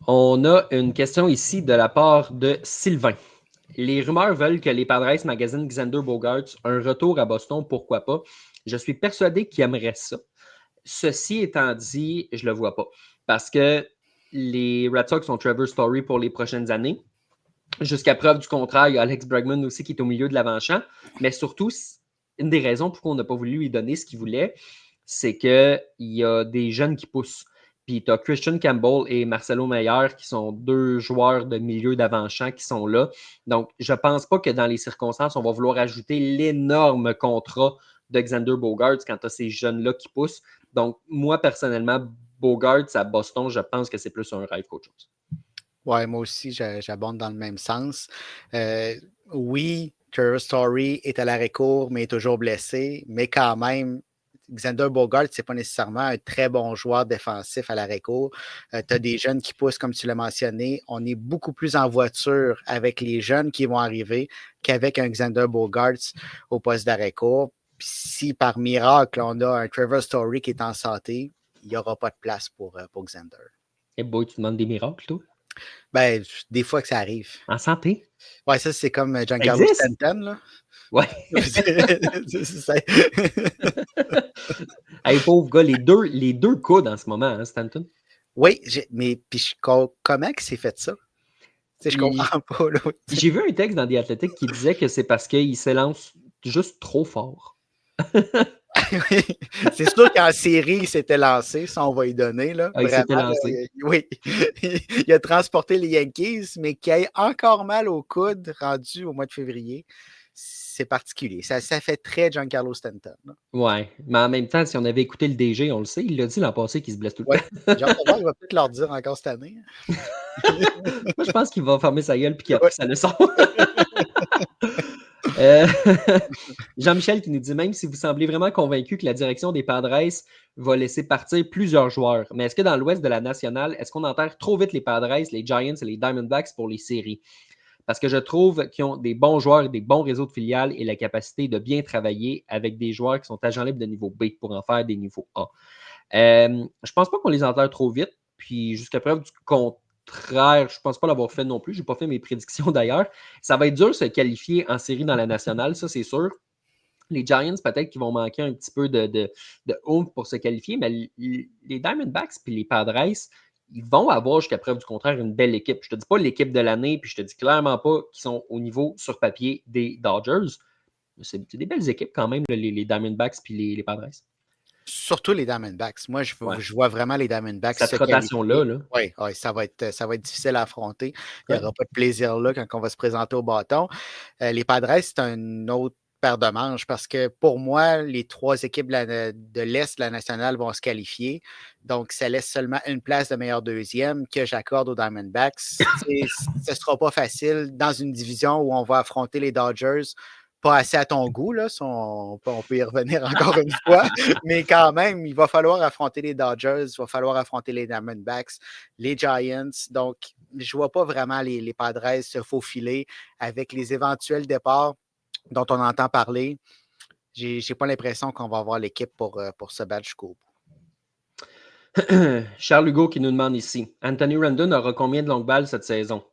On a une question ici de la part de Sylvain. Les rumeurs veulent que les Padres magasinent Xander Bogaerts. Un retour à Boston, pourquoi pas? Je suis persuadé qu'il aimerait ça. Ceci étant dit, je ne le vois pas. Parce que les Red Sox ont Trevor Story pour les prochaines années. Jusqu'à preuve du contraire, il y a Alex Bregman aussi qui est au milieu de l'avant-champ. Mais surtout, une des raisons pourquoi on n'a pas voulu lui donner ce qu'il voulait, c'est qu'il y a des jeunes qui poussent. Puis tu as Christian Campbell et Marcelo Meyer qui sont 2 joueurs de milieu d'avant-champ qui sont là. Donc, je ne pense pas que dans les circonstances, on va vouloir ajouter l'énorme contrat de Xander Bogaerts quand tu as ces jeunes-là qui poussent. Donc, moi, personnellement, Bogaerts à Boston, je pense que c'est plus un rêve qu'autre chose. Oui, moi aussi, j'abonde dans le même sens. Oui, Trevor Story est à l'arrêt-court, mais est toujours blessé. Mais quand même, Xander Bogaerts, ce n'est pas nécessairement un très bon joueur défensif à l'arrêt-court. Tu as des jeunes qui poussent, comme tu l'as mentionné. On est beaucoup plus en voiture avec les jeunes qui vont arriver qu'avec un Xander Bogaerts au poste d'arrêt-court. Puis si par miracle, on a un Trevor Story qui est en santé, il n'y aura pas de place pour Xander. Eh boy, tu demandes des miracles, toi? Ben, des fois que ça arrive. En santé? Ouais, ça, c'est comme Giancarlo Stanton, là. Ouais. Hey, pauvre gars, les deux coudes en ce moment, hein, Stanton? Oui, mais puis comment il s'est fait ça? Je comprends pas. Là, j'ai vu un texte dans The Athletic qui disait que c'est parce qu'il s'élance juste trop fort. C'est sûr qu'en série, il s'était lancé, ça on va y donner. Là. Ah, il s'était lancé. Oui, il a transporté les Yankees, mais qui a encore mal au coude rendu au mois de février. C'est particulier. Ça fait très Giancarlo Stanton. Oui, mais en même temps, si on avait écouté le DG, on le sait, il l'a dit l'an passé qu'il se blesse tout le temps. Il va peut-être leur dire encore cette année. Moi, je pense qu'il va fermer sa gueule et qu'il a pris sa leçon. Euh, Jean-Michel qui nous dit, même si vous semblez vraiment convaincu que la direction des Padres va laisser partir plusieurs joueurs, mais est-ce que dans l'ouest de la nationale, est-ce qu'on enterre trop vite les Padres, les Giants et les Diamondbacks pour les séries? Parce que je trouve qu'ils ont des bons joueurs et des bons réseaux de filiales et la capacité de bien travailler avec des joueurs qui sont agents libres de niveau B pour en faire des niveaux A. Je ne pense pas qu'on les enterre trop vite. Puis jusqu'à preuve du contraire, je ne pense pas l'avoir fait non plus. Je n'ai pas fait mes prédictions d'ailleurs. Ça va être dur de se qualifier en série dans la nationale, ça c'est sûr. Les Giants, peut-être qu'ils vont manquer un petit peu de oomph pour se qualifier, mais les Diamondbacks et les Padres, ils vont avoir jusqu'à preuve du contraire une belle équipe. Je ne te dis pas l'équipe de l'année, puis je te dis clairement pas qu'ils sont au niveau sur papier des Dodgers. C'est des belles équipes quand même, les Diamondbacks et les Padres. Surtout les Diamondbacks. Moi, Ouais. je vois vraiment les Diamondbacks Cette se rotation-là, qualifier. là. Oui, ouais, ça va être difficile à affronter. Il n'y Ouais. aura pas de plaisir là quand on va se présenter au bâton. Les Padres, c'est un autre paire de manches parce que pour moi, les 3 équipes de l'Est de la nationale vont se qualifier. Donc, ça laisse seulement une place de meilleur deuxième que j'accorde aux Diamondbacks. Ce ne sera pas facile dans une division où on va affronter les Dodgers. Pas assez à ton goût, là, on peut y revenir encore une fois, mais quand même, il va falloir affronter les Dodgers, il va falloir affronter les Diamondbacks, les Giants. Donc, je ne vois pas vraiment les Padres se faufiler avec les éventuels départs dont on entend parler. Je n'ai pas l'impression qu'on va avoir l'équipe pour se battre jusqu'au bout. Charles Hugo qui nous demande ici, Anthony Rendon aura combien de longues balles cette saison?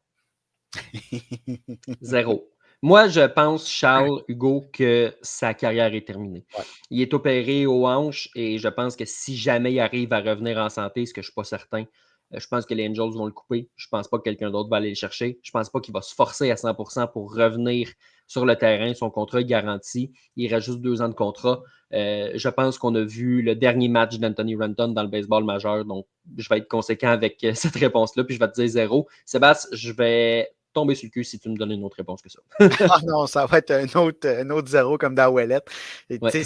0. Moi, je pense, Charles Hugo, que sa carrière est terminée. Ouais. Il est opéré aux hanches et je pense que si jamais il arrive à revenir en santé, ce que je ne suis pas certain, je pense que les Angels vont le couper. Je ne pense pas que quelqu'un d'autre va aller le chercher. Je ne pense pas qu'il va se forcer à 100% pour revenir sur le terrain. Son contrat est garanti. Il reste juste 2 ans de contrat. Je pense qu'on a vu le dernier match d'Anthony Rendon dans le baseball majeur. Donc, je vais être conséquent avec cette réponse-là. Puis je vais te dire 0. Sébastien, je vais tomber sur le cul si tu me donnes une autre réponse que ça. Ah non, ça va être un autre 0 comme dans Ouellette. Ouais.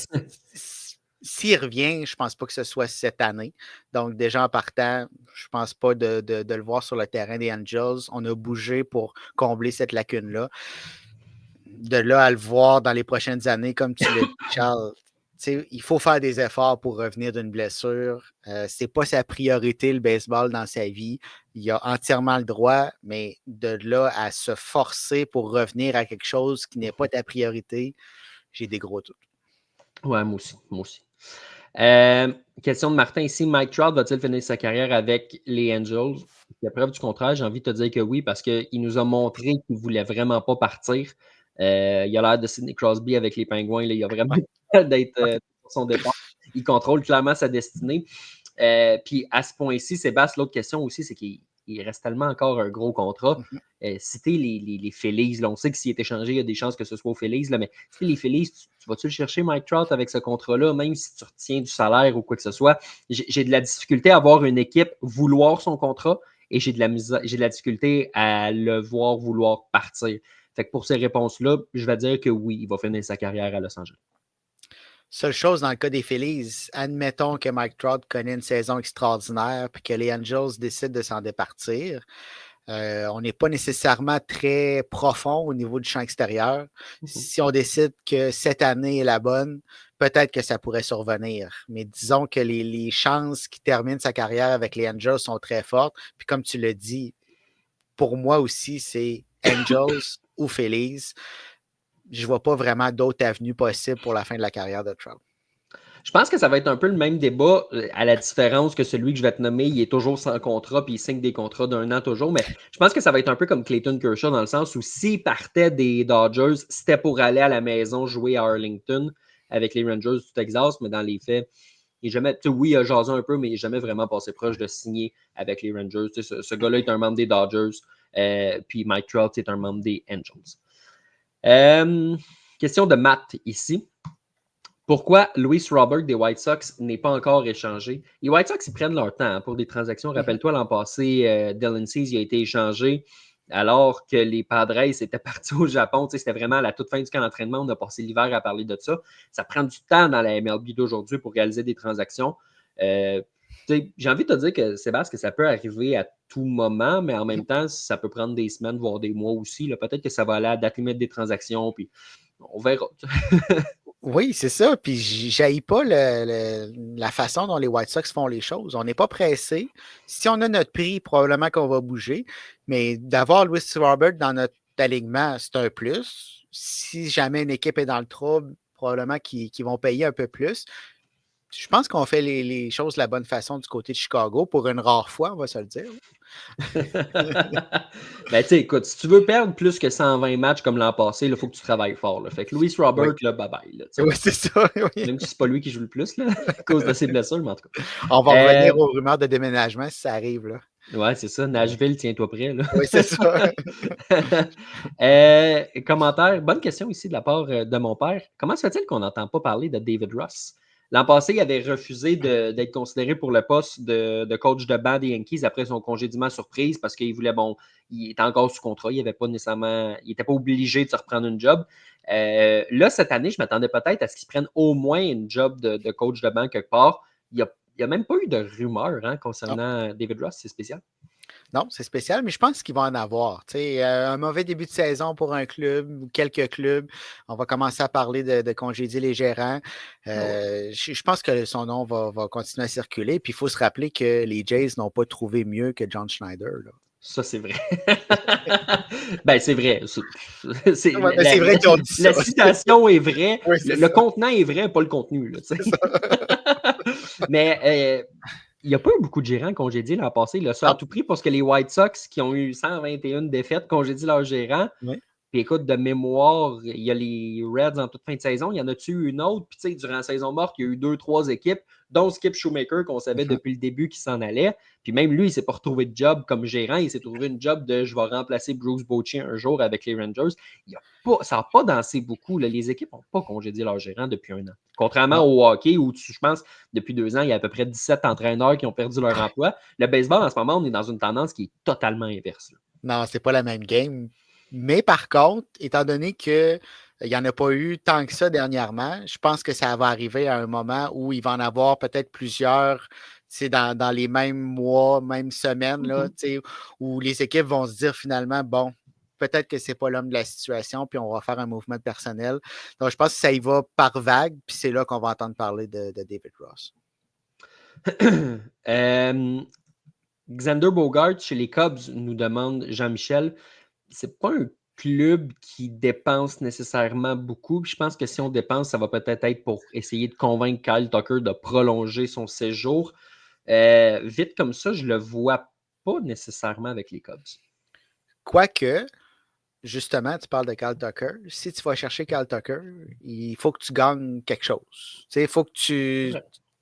S'il revient, je ne pense pas que ce soit cette année. Donc, déjà en partant, je ne pense pas de le voir sur le terrain des Angels. On a bougé pour combler cette lacune-là. De là à le voir dans les prochaines années, comme tu l'as dit, Charles, il faut faire des efforts pour revenir d'une blessure. Ce n'est pas sa priorité, le baseball, dans sa vie. Il a entièrement le droit, mais de là à se forcer pour revenir à quelque chose qui n'est pas ta priorité, j'ai des gros doutes. Ouais, moi aussi. Question de Martin ici. Mike Trout va-t-il finir sa carrière avec les Angels? La preuve du contraire, j'ai envie de te dire que oui, parce qu'il nous a montré qu'il ne voulait vraiment pas partir. Il a l'air de Sidney Crosby avec les Pingouins. Là. Il a vraiment d'être sur son départ. Il contrôle clairement sa destinée. Puis à ce point-ci, Sébastien, l'autre question aussi, c'est qu'il reste tellement encore un gros contrat. Citer les Phillies, là, on sait que s'il est échangé, il y a des chances que ce soit aux Phillies, là, mais citer les Phillies, tu vas-tu le chercher, Mike Trout, avec ce contrat-là, même si tu retiens du salaire ou quoi que ce soit? J'ai de la difficulté à voir une équipe vouloir son contrat et j'ai de la difficulté à le voir vouloir partir. Fait que pour ces réponses-là, je vais dire que oui, il va finir sa carrière à Los Angeles. Seule chose dans le cas des Phillies, admettons que Mike Trout connaît une saison extraordinaire et que les Angels décident de s'en départir. On n'est pas nécessairement très profond au niveau du champ extérieur. Si on décide que cette année est la bonne, peut-être que ça pourrait survenir. Mais disons que les chances qu'il termine sa carrière avec les Angels sont très fortes. Puis comme tu l'as dit, pour moi aussi, c'est Angels ou Phillies. Je ne vois pas vraiment d'autres avenues possibles pour la fin de la carrière de Trout. Je pense que ça va être un peu le même débat, à la différence que celui que je vais te nommer, il est toujours sans contrat, puis il signe des contrats d'1 an toujours, mais je pense que ça va être un peu comme Clayton Kershaw dans le sens où s'il partait des Dodgers, c'était pour aller à la maison jouer à Arlington avec les Rangers du Texas, mais dans les faits, il jamais, oui, il a jasé un peu, mais il n'est jamais vraiment passé proche de signer avec les Rangers. Ce gars-là est un membre des Dodgers, puis Mike Trout est un membre des Angels. Question de Matt ici. Pourquoi Luis Robert des White Sox n'est pas encore échangé? Les White Sox, ils prennent leur temps pour des transactions. Rappelle-toi, l'an passé, Dylan Cease a été échangé alors que les Padres étaient partis au Japon. C'était vraiment à la toute fin du camp d'entraînement. On a passé l'hiver à parler de ça. Ça prend du temps dans la MLB d'aujourd'hui pour réaliser des transactions. J'ai envie de te dire que, Sébastien, que ça peut arriver à tout moment, mais en même temps, ça peut prendre des semaines, voire des mois aussi. Peut-être que ça va aller à la date limite des transactions, puis On verra. Oui, c'est ça. Puis j'haïs pas la façon dont les White Sox font les choses. On n'est pas pressé. Si on a notre prix, probablement qu'on va bouger. Mais d'avoir Luis Robert dans notre alignement, c'est un plus. Si jamais une équipe est dans le trouble, probablement qu'ils vont payer un peu plus. Je pense qu'on fait les choses de la bonne façon du côté de Chicago pour une rare fois, on va se le dire. Ben, tu sais, écoute, si tu veux perdre plus que 120 matchs comme l'an passé, il faut que tu travailles fort. Là. Fait que Luis Robert, là, bye-bye. Là, Oui, c'est ça. Oui. même si c'est pas lui qui joue le plus, là, à cause de ses blessures, mais en tout cas. On va revenir aux rumeurs de déménagement si ça arrive. Là. Ouais, c'est ça. Nashville, tiens-toi prêt. Là. Oui, c'est ça. Commentaire. Bonne question ici de la part de mon père. Comment se fait-il qu'on n'entend pas parler de David Ross? L'an passé, il avait refusé d'être considéré pour le poste de coach de banc des Yankees après son congédiement surprise parce qu'il voulait, il était encore sous contrat, il n'était pas obligé de se reprendre une job. Là, cette année, je m'attendais peut-être à ce qu'il prenne au moins une job de coach de banc quelque part. Il n'y a même pas eu de rumeur concernant David Ross, c'est spécial. Non, c'est spécial, mais je pense qu'il va en avoir. Un mauvais début de saison pour un club ou quelques clubs. On va commencer à parler de congédier les gérants. Je pense que son nom va continuer à circuler. Puis il faut se rappeler que les Jays n'ont pas trouvé mieux que John Schneider. Là. Ça, c'est vrai. Ben, c'est vrai. C'est vrai qu'ils ont dit ça. La citation est vraie. Oui, le contenant est vrai, pas le contenu. Là, mais il n'y a pas eu beaucoup de gérants congédiés l'an passé. Il a ça à tout prix parce que les White Sox, qui ont eu 121 défaites, congédient leurs gérants. Oui. Puis écoute, de mémoire, il y a les Reds en toute fin de saison. Il y en a-tu eu une autre? Puis tu sais, durant la saison morte, il y a eu 2-3 équipes, dont Skip Shoemaker, qu'on savait depuis le début qu'il s'en allait. Puis même lui, il ne s'est pas retrouvé de job comme gérant. Il s'est trouvé une job de « je vais remplacer Bruce Bochy un jour avec les Rangers ». Ça n'a pas dansé beaucoup. Là. Les équipes n'ont pas congédié leur gérant depuis un an. Contrairement au hockey, où je pense, depuis 2 ans, il y a à peu près 17 entraîneurs qui ont perdu leur emploi. Le baseball, en ce moment, on est dans une tendance qui est totalement inverse. Là. Non, c'est pas la même game. Mais par contre, étant donné qu'il n'y en a pas eu tant que ça dernièrement, je pense que ça va arriver à un moment où il va en avoir peut-être plusieurs dans les mêmes mois, mêmes semaines, là, où les équipes vont se dire finalement, bon, peut-être que ce n'est pas l'homme de la situation, puis on va faire un mouvement de personnel. Donc, je pense que ça y va par vague, puis c'est là qu'on va entendre parler de David Ross. Xander Bogaerts chez les Cubs, nous demande Jean-Michel. C'est pas un club qui dépense nécessairement beaucoup. Puis je pense que si on dépense, ça va peut-être être pour essayer de convaincre Kyle Tucker de prolonger son séjour. Vite comme ça, je le vois pas nécessairement avec les Cubs. Quoique, justement, tu parles de Kyle Tucker. Si tu vas chercher Kyle Tucker, il faut que tu gagnes quelque chose. Il faut que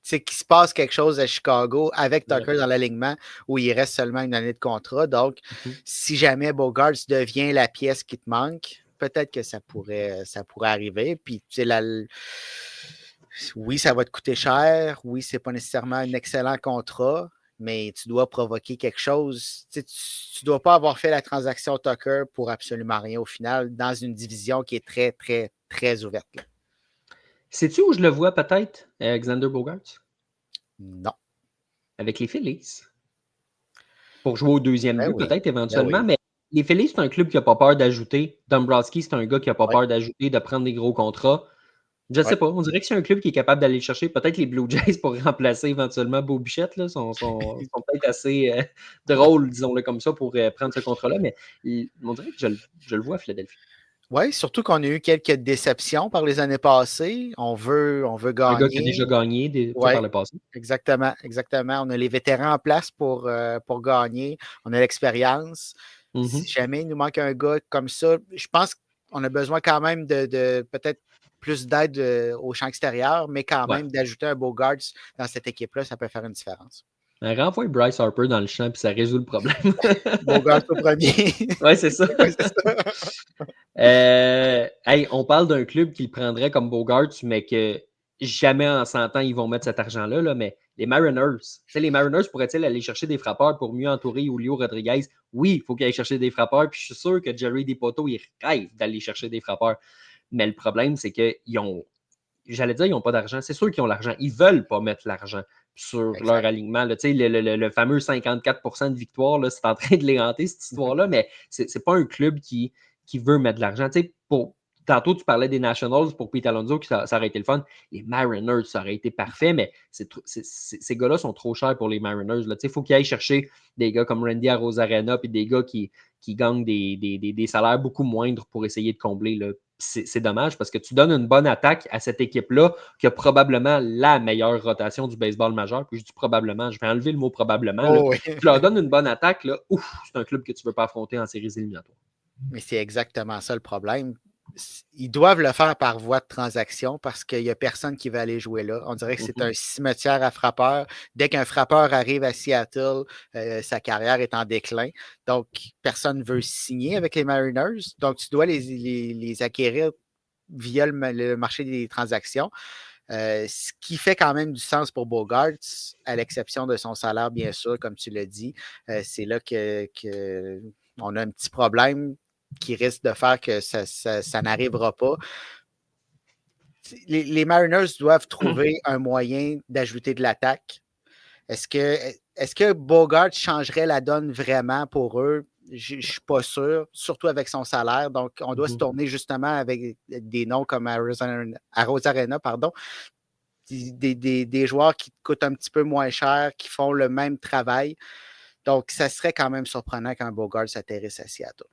qu'il se passe quelque chose à Chicago avec Tucker dans l'alignement où il reste seulement une année de contrat. Donc, si jamais Bogaerts devient la pièce qui te manque, peut-être que ça pourrait arriver. Puis, oui, ça va te coûter cher. Oui, c'est pas nécessairement un excellent contrat, mais tu dois provoquer quelque chose. Tu ne dois pas avoir fait la transaction Tucker pour absolument rien au final dans une division qui est très, très, très ouverte. Là. Sais-tu où je le vois peut-être, Xander Bogaerts? Non. Avec les Phillies. Pour jouer au deuxième but, peut-être éventuellement, mais les Phillies, c'est un club qui n'a pas peur d'ajouter. Dombrowski, c'est un gars qui n'a pas peur d'ajouter, de prendre des gros contrats. Je ne sais pas. On dirait que c'est un club qui est capable d'aller chercher peut-être les Blue Jays pour remplacer éventuellement Beau Bichette. Là, sont peut-être assez drôles, disons-le comme ça, pour prendre ce contrat-là, mais on dirait que je le vois à Philadelphie. Oui, surtout qu'on a eu quelques déceptions par les années passées. On veut gagner. Un gars qui a déjà gagné par le passé. Exactement. On a les vétérans en place pour gagner. On a l'expérience. Si jamais il nous manque un gars comme ça, je pense qu'on a besoin quand même de peut-être plus d'aide au champ extérieur, mais quand même d'ajouter un Bogaerts dans cette équipe-là, ça peut faire une différence. Renvoie Bryce Harper dans le champ puis ça résout le problème. Bogaerts au premier. Oui, c'est ça. On parle d'un club qui le prendrait comme Bogaerts, mais que jamais en 100 ans, ils vont mettre cet argent-là. Là, mais les Mariners, les Mariners pourraient-ils aller chercher des frappeurs pour mieux entourer Julio Rodriguez? Oui, il faut qu'ils aillent chercher des frappeurs. Puis je suis sûr que Jerry Dipoto, il rêve d'aller chercher des frappeurs. Mais le problème, c'est qu'ils ont, j'allais dire, ils n'ont pas d'argent. C'est sûr qu'ils ont l'argent. Ils ne veulent pas mettre l'argent sur leur alignement. Là. Le fameux 54% de victoire, là, c'est en train de les hanter, cette histoire-là, mais ce n'est pas un club qui veut mettre de l'argent. tantôt, tu parlais des Nationals pour Pete Alonso, ça aurait été le fun. Les Mariners, ça aurait été parfait, mais ces gars-là sont trop chers pour les Mariners. Il faut qu'ils aillent chercher des gars comme Randy Arozarena puis des gars qui gagnent des salaires beaucoup moindres pour essayer de combler. Là. C'est dommage parce que tu donnes une bonne attaque à cette équipe-là qui a probablement la meilleure rotation du baseball majeur. Puis je dis probablement, je vais enlever le mot probablement. Oh, oui. Tu leur donnes une bonne attaque, là, c'est un club que tu ne veux pas affronter en séries éliminatoires. Mais c'est exactement ça le problème. Ils doivent le faire par voie de transaction parce qu'il n'y a personne qui va aller jouer là. On dirait que c'est un cimetière à frappeurs. Dès qu'un frappeur arrive à Seattle, sa carrière est en déclin. Donc, personne ne veut signer avec les Mariners. Donc, tu dois les acquérir via le marché des transactions. Ce qui fait quand même du sens pour Bogaerts, à l'exception de son salaire, bien sûr, comme tu l'as dit. C'est là qu'on a un petit problème qui risque de faire que ça n'arrivera pas. Les Mariners doivent trouver un moyen d'ajouter de l'attaque. Est-ce que Bogaerts changerait la donne vraiment pour eux? Je ne suis pas sûr, surtout avec son salaire. Donc, on doit se tourner justement avec des noms comme Arozarena, pardon, des joueurs qui coûtent un petit peu moins cher, qui font le même travail. Donc, ça serait quand même surprenant quand Bogaerts s'atterrisse à Seattle.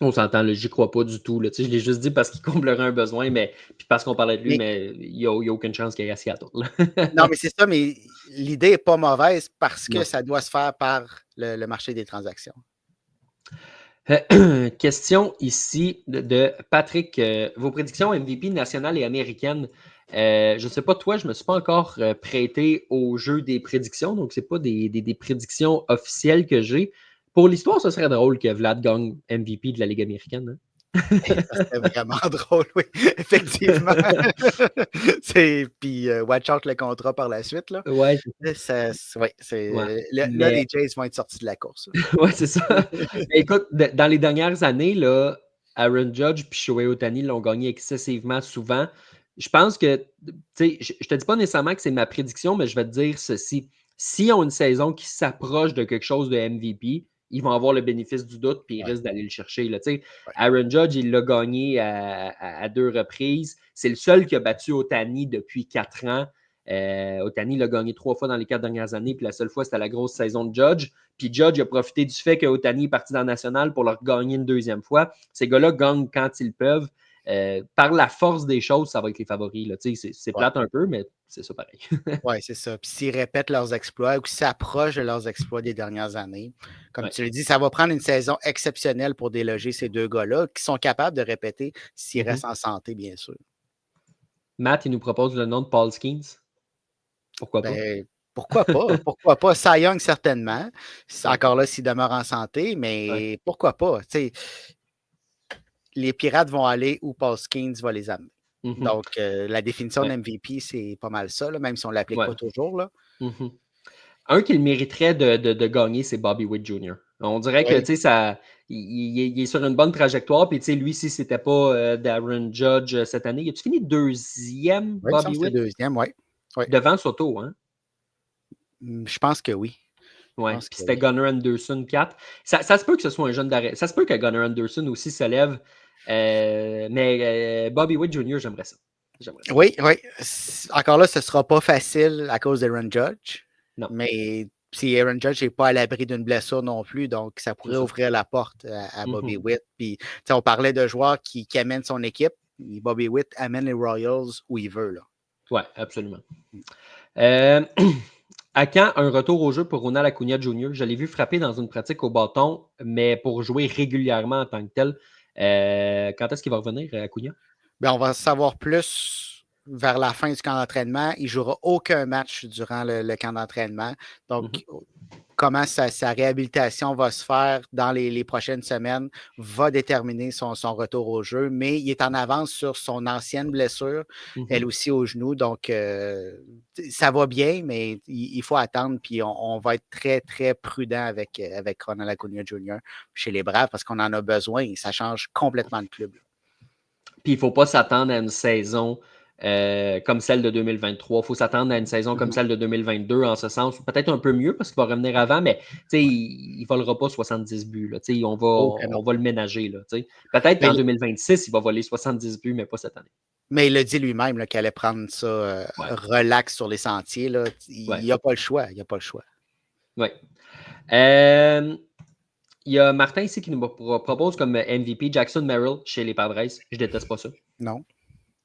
On s'entend, j'y crois pas du tout. Là. Je l'ai juste dit parce qu'il comblerait un besoin, puis parce qu'on parlait de lui, mais il n'y a aucune chance qu'il y ait à Seattle. Non, mais c'est ça, mais l'idée n'est pas mauvaise parce que ça doit se faire par le marché des transactions. Question ici de Patrick. Vos prédictions MVP nationales et américaines. Je ne sais pas, toi, je ne me suis pas encore prêté au jeu des prédictions, donc ce n'est pas des prédictions officielles que j'ai. Pour l'histoire, ce serait drôle que Vlad gagne MVP de la Ligue américaine. Hein? Ça serait vraiment drôle, oui, effectivement. Puis, watch out le contrat par la suite. Là. Ouais, là, les Jays vont être sortis de la course. Oui, c'est ça. Écoute, dans les dernières années, là, Aaron Judge et Shohei Ohtani l'ont gagné excessivement souvent. Je pense que, tu sais, je ne te dis pas nécessairement que c'est ma prédiction, mais je vais te dire ceci. S'ils ont une saison qui s'approche de quelque chose de MVP, ils vont avoir le bénéfice du doute puis ils risquent d'aller le chercher. Là. Aaron Judge, il l'a gagné à 2 reprises. C'est le seul qui a battu Ohtani depuis 4 ans. Ohtani l'a gagné 3 fois dans les 4 dernières années, puis la seule fois, c'était la grosse saison de Judge. Puis Judge a profité du fait que Ohtani est parti dans la nationale pour leur gagner une deuxième fois. Ces gars-là gagnent quand ils peuvent. Par la force des choses, ça va être les favoris. Là. C'est plate un peu, mais c'est ça pareil. Oui, c'est ça. Puis s'ils répètent leurs exploits ou s'ils s'approchent de leurs exploits des dernières années, comme tu l'as dit, ça va prendre une saison exceptionnelle pour déloger ces deux gars-là qui sont capables de répéter s'ils restent en santé, bien sûr. Matt, il nous propose le nom de Paul Skeens. Pourquoi pas? Pourquoi pas? Pourquoi pas? Cy Young, certainement. Encore là, s'il demeure en santé, mais pourquoi pas? T'sais, les Pirates vont aller où Paul Skeens va les amener. Donc, la définition de MVP, c'est pas mal ça, là, même si on ne l'applique pas toujours. Là. Un qui le mériterait de gagner, c'est Bobby Witt Jr. On dirait que il est sur une bonne trajectoire. Puis lui, si ce n'était pas Darren Judge cette année, as-tu fini deuxième, Bobby Witt? Deuxième, oui. Devant Soto, hein? Je pense que oui. Oui, puis c'était Gunnar Anderson 4. Ça se peut que ce soit un jeune d'arrêt. Ça se peut que Gunnar Anderson aussi se lève. Mais Bobby Witt Jr., j'aimerais ça. Oui. Encore là, ce ne sera pas facile à cause d'Aaron Judge. Non. Mais si Aaron Judge n'est pas à l'abri d'une blessure non plus, donc ça pourrait ouvrir la porte à Bobby Witt. Puis, on parlait de joueurs qui amènent son équipe. Bobby Witt amène les Royals où il veut. Oui, absolument. À quand un retour au jeu pour Ronald Acuna Jr.? Je l'ai vu frapper dans une pratique au bâton, mais pour jouer régulièrement en tant que tel. Quand est-ce qu'il va revenir, Acuna? On va savoir plus vers la fin du camp d'entraînement. Il ne jouera aucun match durant le camp d'entraînement. Donc, comment sa réhabilitation va se faire dans les prochaines semaines va déterminer son retour au jeu. Mais il est en avance sur son ancienne blessure, elle aussi au genou. Donc, ça va bien, mais il faut attendre. Puis, on va être très, très prudent avec Ronald Acuna Jr. chez les Braves parce qu'on en a besoin et ça change complètement le club. Puis, il ne faut pas s'attendre à une saison comme celle de 2023. Il faut s'attendre à une saison comme celle de 2022 en ce sens, peut-être un peu mieux parce qu'il va revenir avant, mais il ne volera pas 70 buts. Là, Oh, que non. on va le ménager. Là, peut-être qu'en 2026, il va voler 70 buts, mais pas cette année. Mais il a dit lui-même qu'il allait prendre ça relax sur les sentiers. Là. Il n'y a pas le choix. Il n'y a pas le choix. Oui. Il y a Martin ici qui nous propose comme MVP Jackson Merrill chez les Padres. Je déteste pas ça. Non,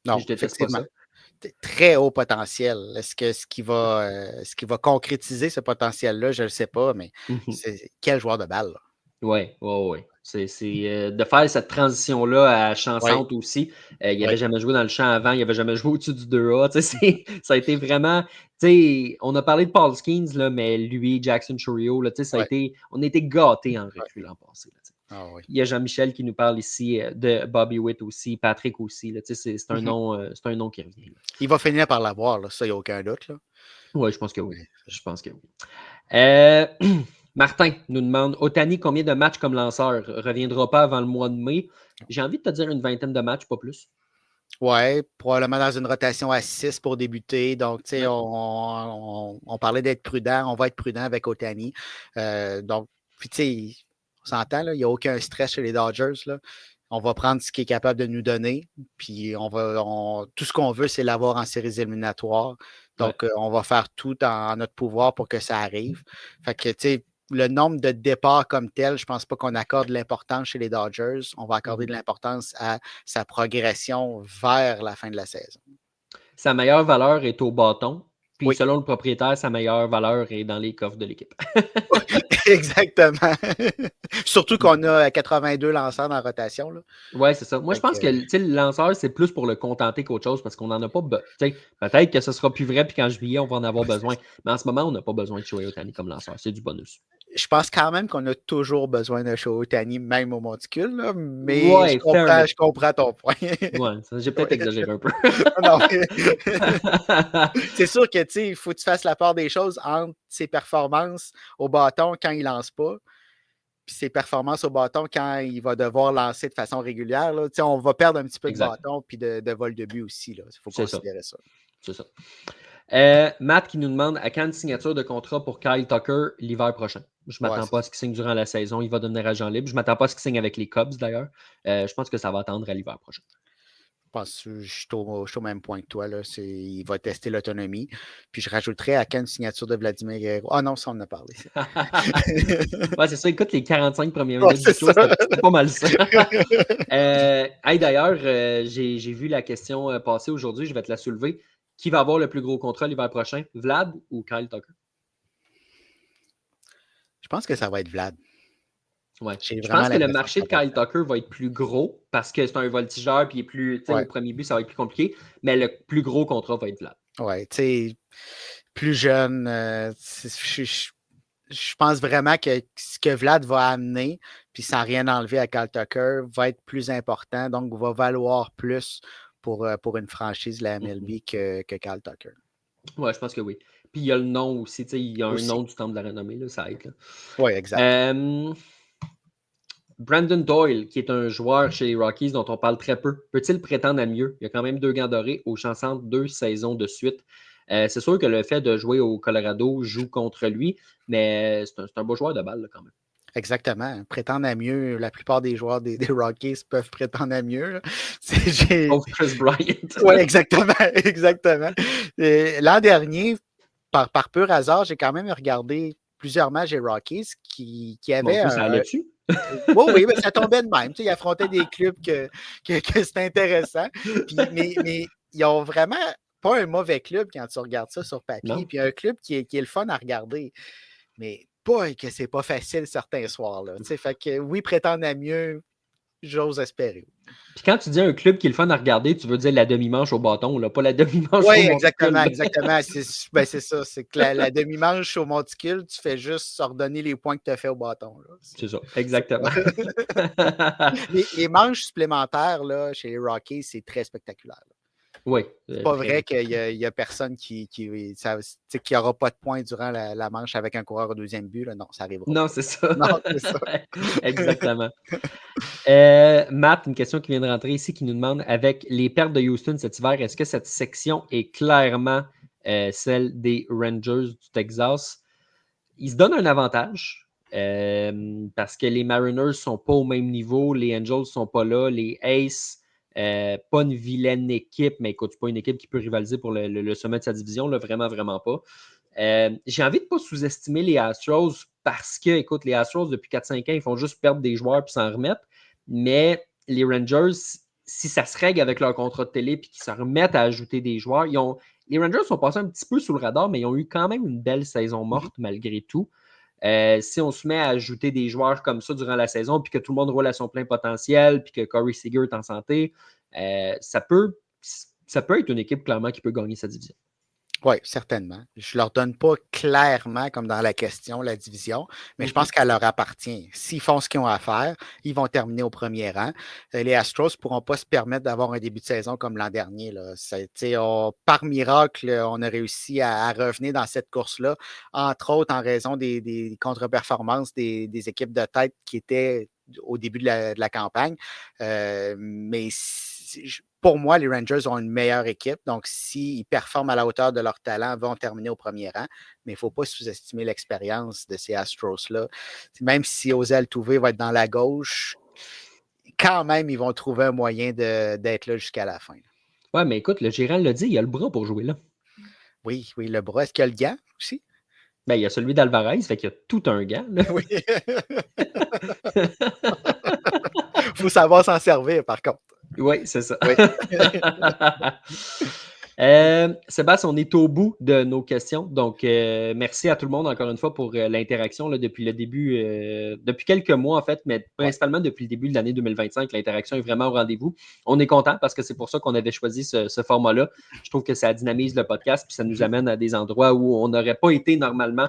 je déteste pas ça. Très haut potentiel. Est-ce qu'il va concrétiser ce potentiel-là? Je ne le sais pas, mais c'est quel joueur de balle. Oui. C'est de faire cette transition-là à champ centre aussi. Il n'avait jamais joué dans le champ avant, il n'avait jamais joué au-dessus du 2A. Ça a été vraiment. On a parlé de Paul Skeens, là, mais lui, Jackson Chourio, on a été gâtés en recrue l'an passé. Il y a Jean-Michel qui nous parle ici de Bobby Witt aussi, Patrick aussi. C'est un nom qui revient. Là. Il va finir par l'avoir, ça, il n'y a aucun doute. Oui, je pense que oui. Martin nous demande Ohtani, combien de matchs comme lanceur? Reviendra pas avant le mois de mai. J'ai envie de te dire une vingtaine de matchs, pas plus. Oui, probablement dans une rotation à 6 pour débuter. Donc, tu sais, on parlait d'être prudent. On va être prudent avec Ohtani. Donc, puis tu sais, on s'entend, il n'y a aucun stress chez les Dodgers. Là. On va prendre ce qu'il est capable de nous donner. Puis tout ce qu'on veut, c'est l'avoir en séries éliminatoires. Donc, on va faire tout en notre pouvoir pour que ça arrive. Fait que, tu sais, le nombre de départs comme tel, je ne pense pas qu'on accorde l'importance chez les Dodgers. On va accorder de l'importance à sa progression vers la fin de la saison. Sa meilleure valeur est au bâton. Puis selon le propriétaire, sa meilleure valeur est dans les coffres de l'équipe. Exactement. Surtout qu'on a 82 lanceurs dans la rotation. Oui, c'est ça. Moi, je pense que le lanceur, c'est plus pour le contenter qu'autre chose parce qu'on n'en a pas peut-être que ce sera plus vrai puis qu'en juillet, on va en avoir besoin. Mais en ce moment, on n'a pas besoin de Shohei Ohtani comme lanceur. C'est du bonus. Je pense quand même qu'on a toujours besoin de Shohei Ohtani, même au monticule, là, mais je comprends ton point. Oui, j'ai peut-être exagéré un peu. Non, c'est sûr que il faut que tu fasses la part des choses entre ses performances au bâton quand il ne lance pas, puis ses performances au bâton quand il va devoir lancer de façon régulière. Là. On va perdre un petit peu de bâton puis de vol de but aussi. Il faut considérer ça. C'est ça. Matt qui nous demande à quand une signature de contrat pour Kyle Tucker l'hiver prochain. Je ne m'attends pas à ce qu'il signe durant la saison. Il va devenir agent libre. Je ne m'attends pas à ce qu'il signe avec les Cubs d'ailleurs. Je pense que ça va attendre à l'hiver prochain. Je pense que je suis au même point que toi. Là. Il va tester l'autonomie. Puis je rajouterais à quand une signature de Vladimir Guerrero. Ah non, ça, on en a parlé. Ouais, c'est ça. Écoute, les 45 premières minutes du show, c'était pas mal ça. D'ailleurs, j'ai vu la question passer aujourd'hui. Je vais te la soulever. Qui va avoir le plus gros contrat l'hiver prochain? Vlad ou Kyle Tucker? Je pense que ça va être Vlad. Ouais. Je pense que le marché de Kyle Tucker va être plus gros parce que c'est un voltigeur puis il est plus. Au premier but, ça va être plus compliqué. Mais le plus gros contrat va être Vlad. Oui, tu sais, plus jeune, je pense vraiment que ce que Vlad va amener, puis sans rien enlever à Kyle Tucker, va être plus important, donc va valoir plus pour une franchise de la MLB que Kyle Tucker. Oui, je pense que oui. Puis il y a le nom aussi, il y a un nom du temple de la renommée, là, ça aide. Oui, exact. Brandon Doyle, qui est un joueur chez les Rockies dont on parle très peu, peut-il prétendre à mieux? Il y a quand même 2 gants dorés au champ centre, 2 saisons de suite. C'est sûr que le fait de jouer au Colorado joue contre lui, mais c'est un beau joueur de balle là, quand même. Exactement. Prétendre à mieux, la plupart des joueurs des Rockies peuvent prétendre à mieux. Sauf Chris Bryant. Oui, exactement. L'an dernier, par pur hasard, j'ai quand même regardé plusieurs matchs des Rockies qui avaient. Ça allait dessus? Oui, mais ça tombait de même. Ils affrontaient des clubs que c'était intéressant. Mais ils ont vraiment pas un mauvais club quand tu regardes ça sur papier. Non. Puis un club qui est le fun à regarder. Mais pas que c'est pas facile certains soirs. Là. Fait que oui, prétendre à mieux, j'ose espérer. Puis quand tu dis un club qui est le fun à regarder, tu veux dire la demi-manche au bâton, là, pas la demi-manche au monticule. Oui, exactement. C'est ça. C'est que la demi-manche au monticule, tu fais juste ordonner les points que tu as fait au bâton. Là. C'est ça, exactement. Les manches supplémentaires là, chez les Rockies, c'est très spectaculaire. Oui, C'est pas très vrai bien. qu'il y a personne qui aura pas de points durant la manche avec un coureur au deuxième but. Là. Non, ça n'arrivera Non, pas. c'est ça. Non, c'est ça. Exactement. Matt, une question qui vient de rentrer ici qui nous demande, avec les pertes de Houston cet hiver, est-ce que cette section est clairement celle des Rangers du Texas? Ils se donnent un avantage parce que les Mariners ne sont pas au même niveau, les Angels ne sont pas là, les Aces, pas une vilaine équipe, mais écoute, c'est pas une équipe qui peut rivaliser pour le sommet de sa division, là, vraiment, vraiment pas. J'ai envie de ne pas sous-estimer les Astros parce que, écoute, les Astros, depuis 4-5 ans, ils font juste perdre des joueurs puis s'en remettre. Mais les Rangers, si ça se règle avec leur contrat de télé puis qu'ils se remettent à ajouter des joueurs, les Rangers sont passés un petit peu sous le radar, mais ils ont eu quand même une belle saison morte malgré tout. Si on se met à ajouter des joueurs comme ça durant la saison, puis que tout le monde roule à son plein potentiel, puis que Corey Seager est en santé, ça peut être une équipe clairement qui peut gagner sa division. Oui, certainement. Je ne leur donne pas clairement, comme dans la question, la division, mais je pense qu'elle leur appartient. S'ils font ce qu'ils ont à faire, ils vont terminer au premier rang. Les Astros ne pourront pas se permettre d'avoir un début de saison comme l'an dernier. Là. Par miracle, on a réussi à revenir dans cette course-là, entre autres en raison des contre-performances des équipes de tête qui étaient au début de la campagne. Mais pour moi, les Rangers ont une meilleure équipe. Donc, s'ils performent à la hauteur de leur talent, ils vont terminer au premier rang. Mais il ne faut pas sous-estimer l'expérience de ces Astros-là. Même si José Altuve va être dans la gauche, quand même, ils vont trouver un moyen d'être là jusqu'à la fin. Ouais, mais écoute, le gérant l'a dit, il a le bras pour jouer là. Oui, le bras. Est-ce qu'il y a le gant aussi? Ben, il y a celui d'Alvarez, fait qu'il y a tout un gant. Là. Oui. Faut savoir s'en servir, par contre. Oui, c'est ça. Oui. Sébastien, on est au bout de nos questions. Donc, merci à tout le monde encore une fois pour l'interaction là, depuis le début, depuis quelques mois en fait, mais principalement depuis le début de l'année 2025. L'interaction est vraiment au rendez-vous. On est content parce que c'est pour ça qu'on avait choisi ce format-là. Je trouve que ça dynamise le podcast puis ça nous amène à des endroits où on n'aurait pas été normalement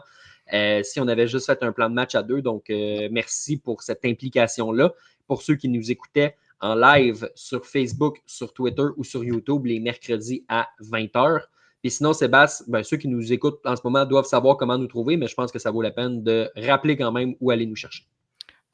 si on avait juste fait un plan de match à deux. Donc, merci pour cette implication-là. Pour ceux qui nous écoutaient en live sur Facebook, sur Twitter ou sur YouTube les mercredis à 20h. Et sinon, Sébastien, ceux qui nous écoutent en ce moment doivent savoir comment nous trouver, mais je pense que ça vaut la peine de rappeler quand même où aller nous chercher.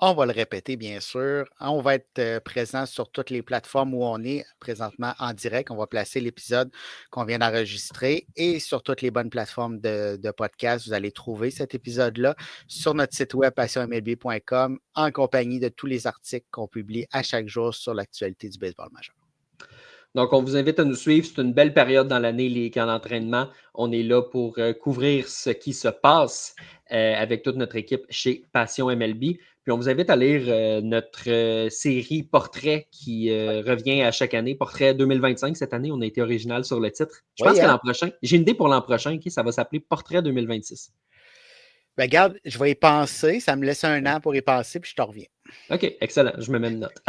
On va le répéter, bien sûr. On va être présent sur toutes les plateformes où on est présentement en direct. On va placer l'épisode qu'on vient d'enregistrer et sur toutes les bonnes plateformes de podcast. Vous allez trouver cet épisode-là sur notre site web passionmlb.com en compagnie de tous les articles qu'on publie à chaque jour sur l'actualité du baseball majeur. Donc, on vous invite à nous suivre. C'est une belle période dans l'année, les camps d'entraînement. On est là pour couvrir ce qui se passe avec toute notre équipe chez Passion MLB. Puis, on vous invite à lire notre série Portrait qui revient à chaque année. Portrait 2025 cette année. On a été original sur le titre. Je pense que l'an prochain, j'ai une idée pour l'an prochain, ça va s'appeler Portrait 2026. Ben, regarde, je vais y penser. Ça me laisse un an pour y penser, puis je te reviens. OK, excellent. Je me mets une note.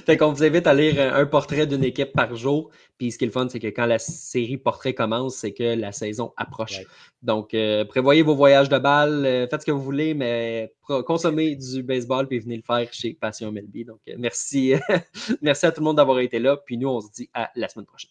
Fait qu'on vous invite à lire un portrait d'une équipe par jour. Puis ce qui est le fun, c'est que quand la série Portrait commence, c'est que la saison approche. Ouais. Donc, prévoyez vos voyages de balle, faites ce que vous voulez, mais consommez du baseball puis venez le faire chez Passion MLB. Donc, merci. Merci à tout le monde d'avoir été là. Puis nous, on se dit à la semaine prochaine.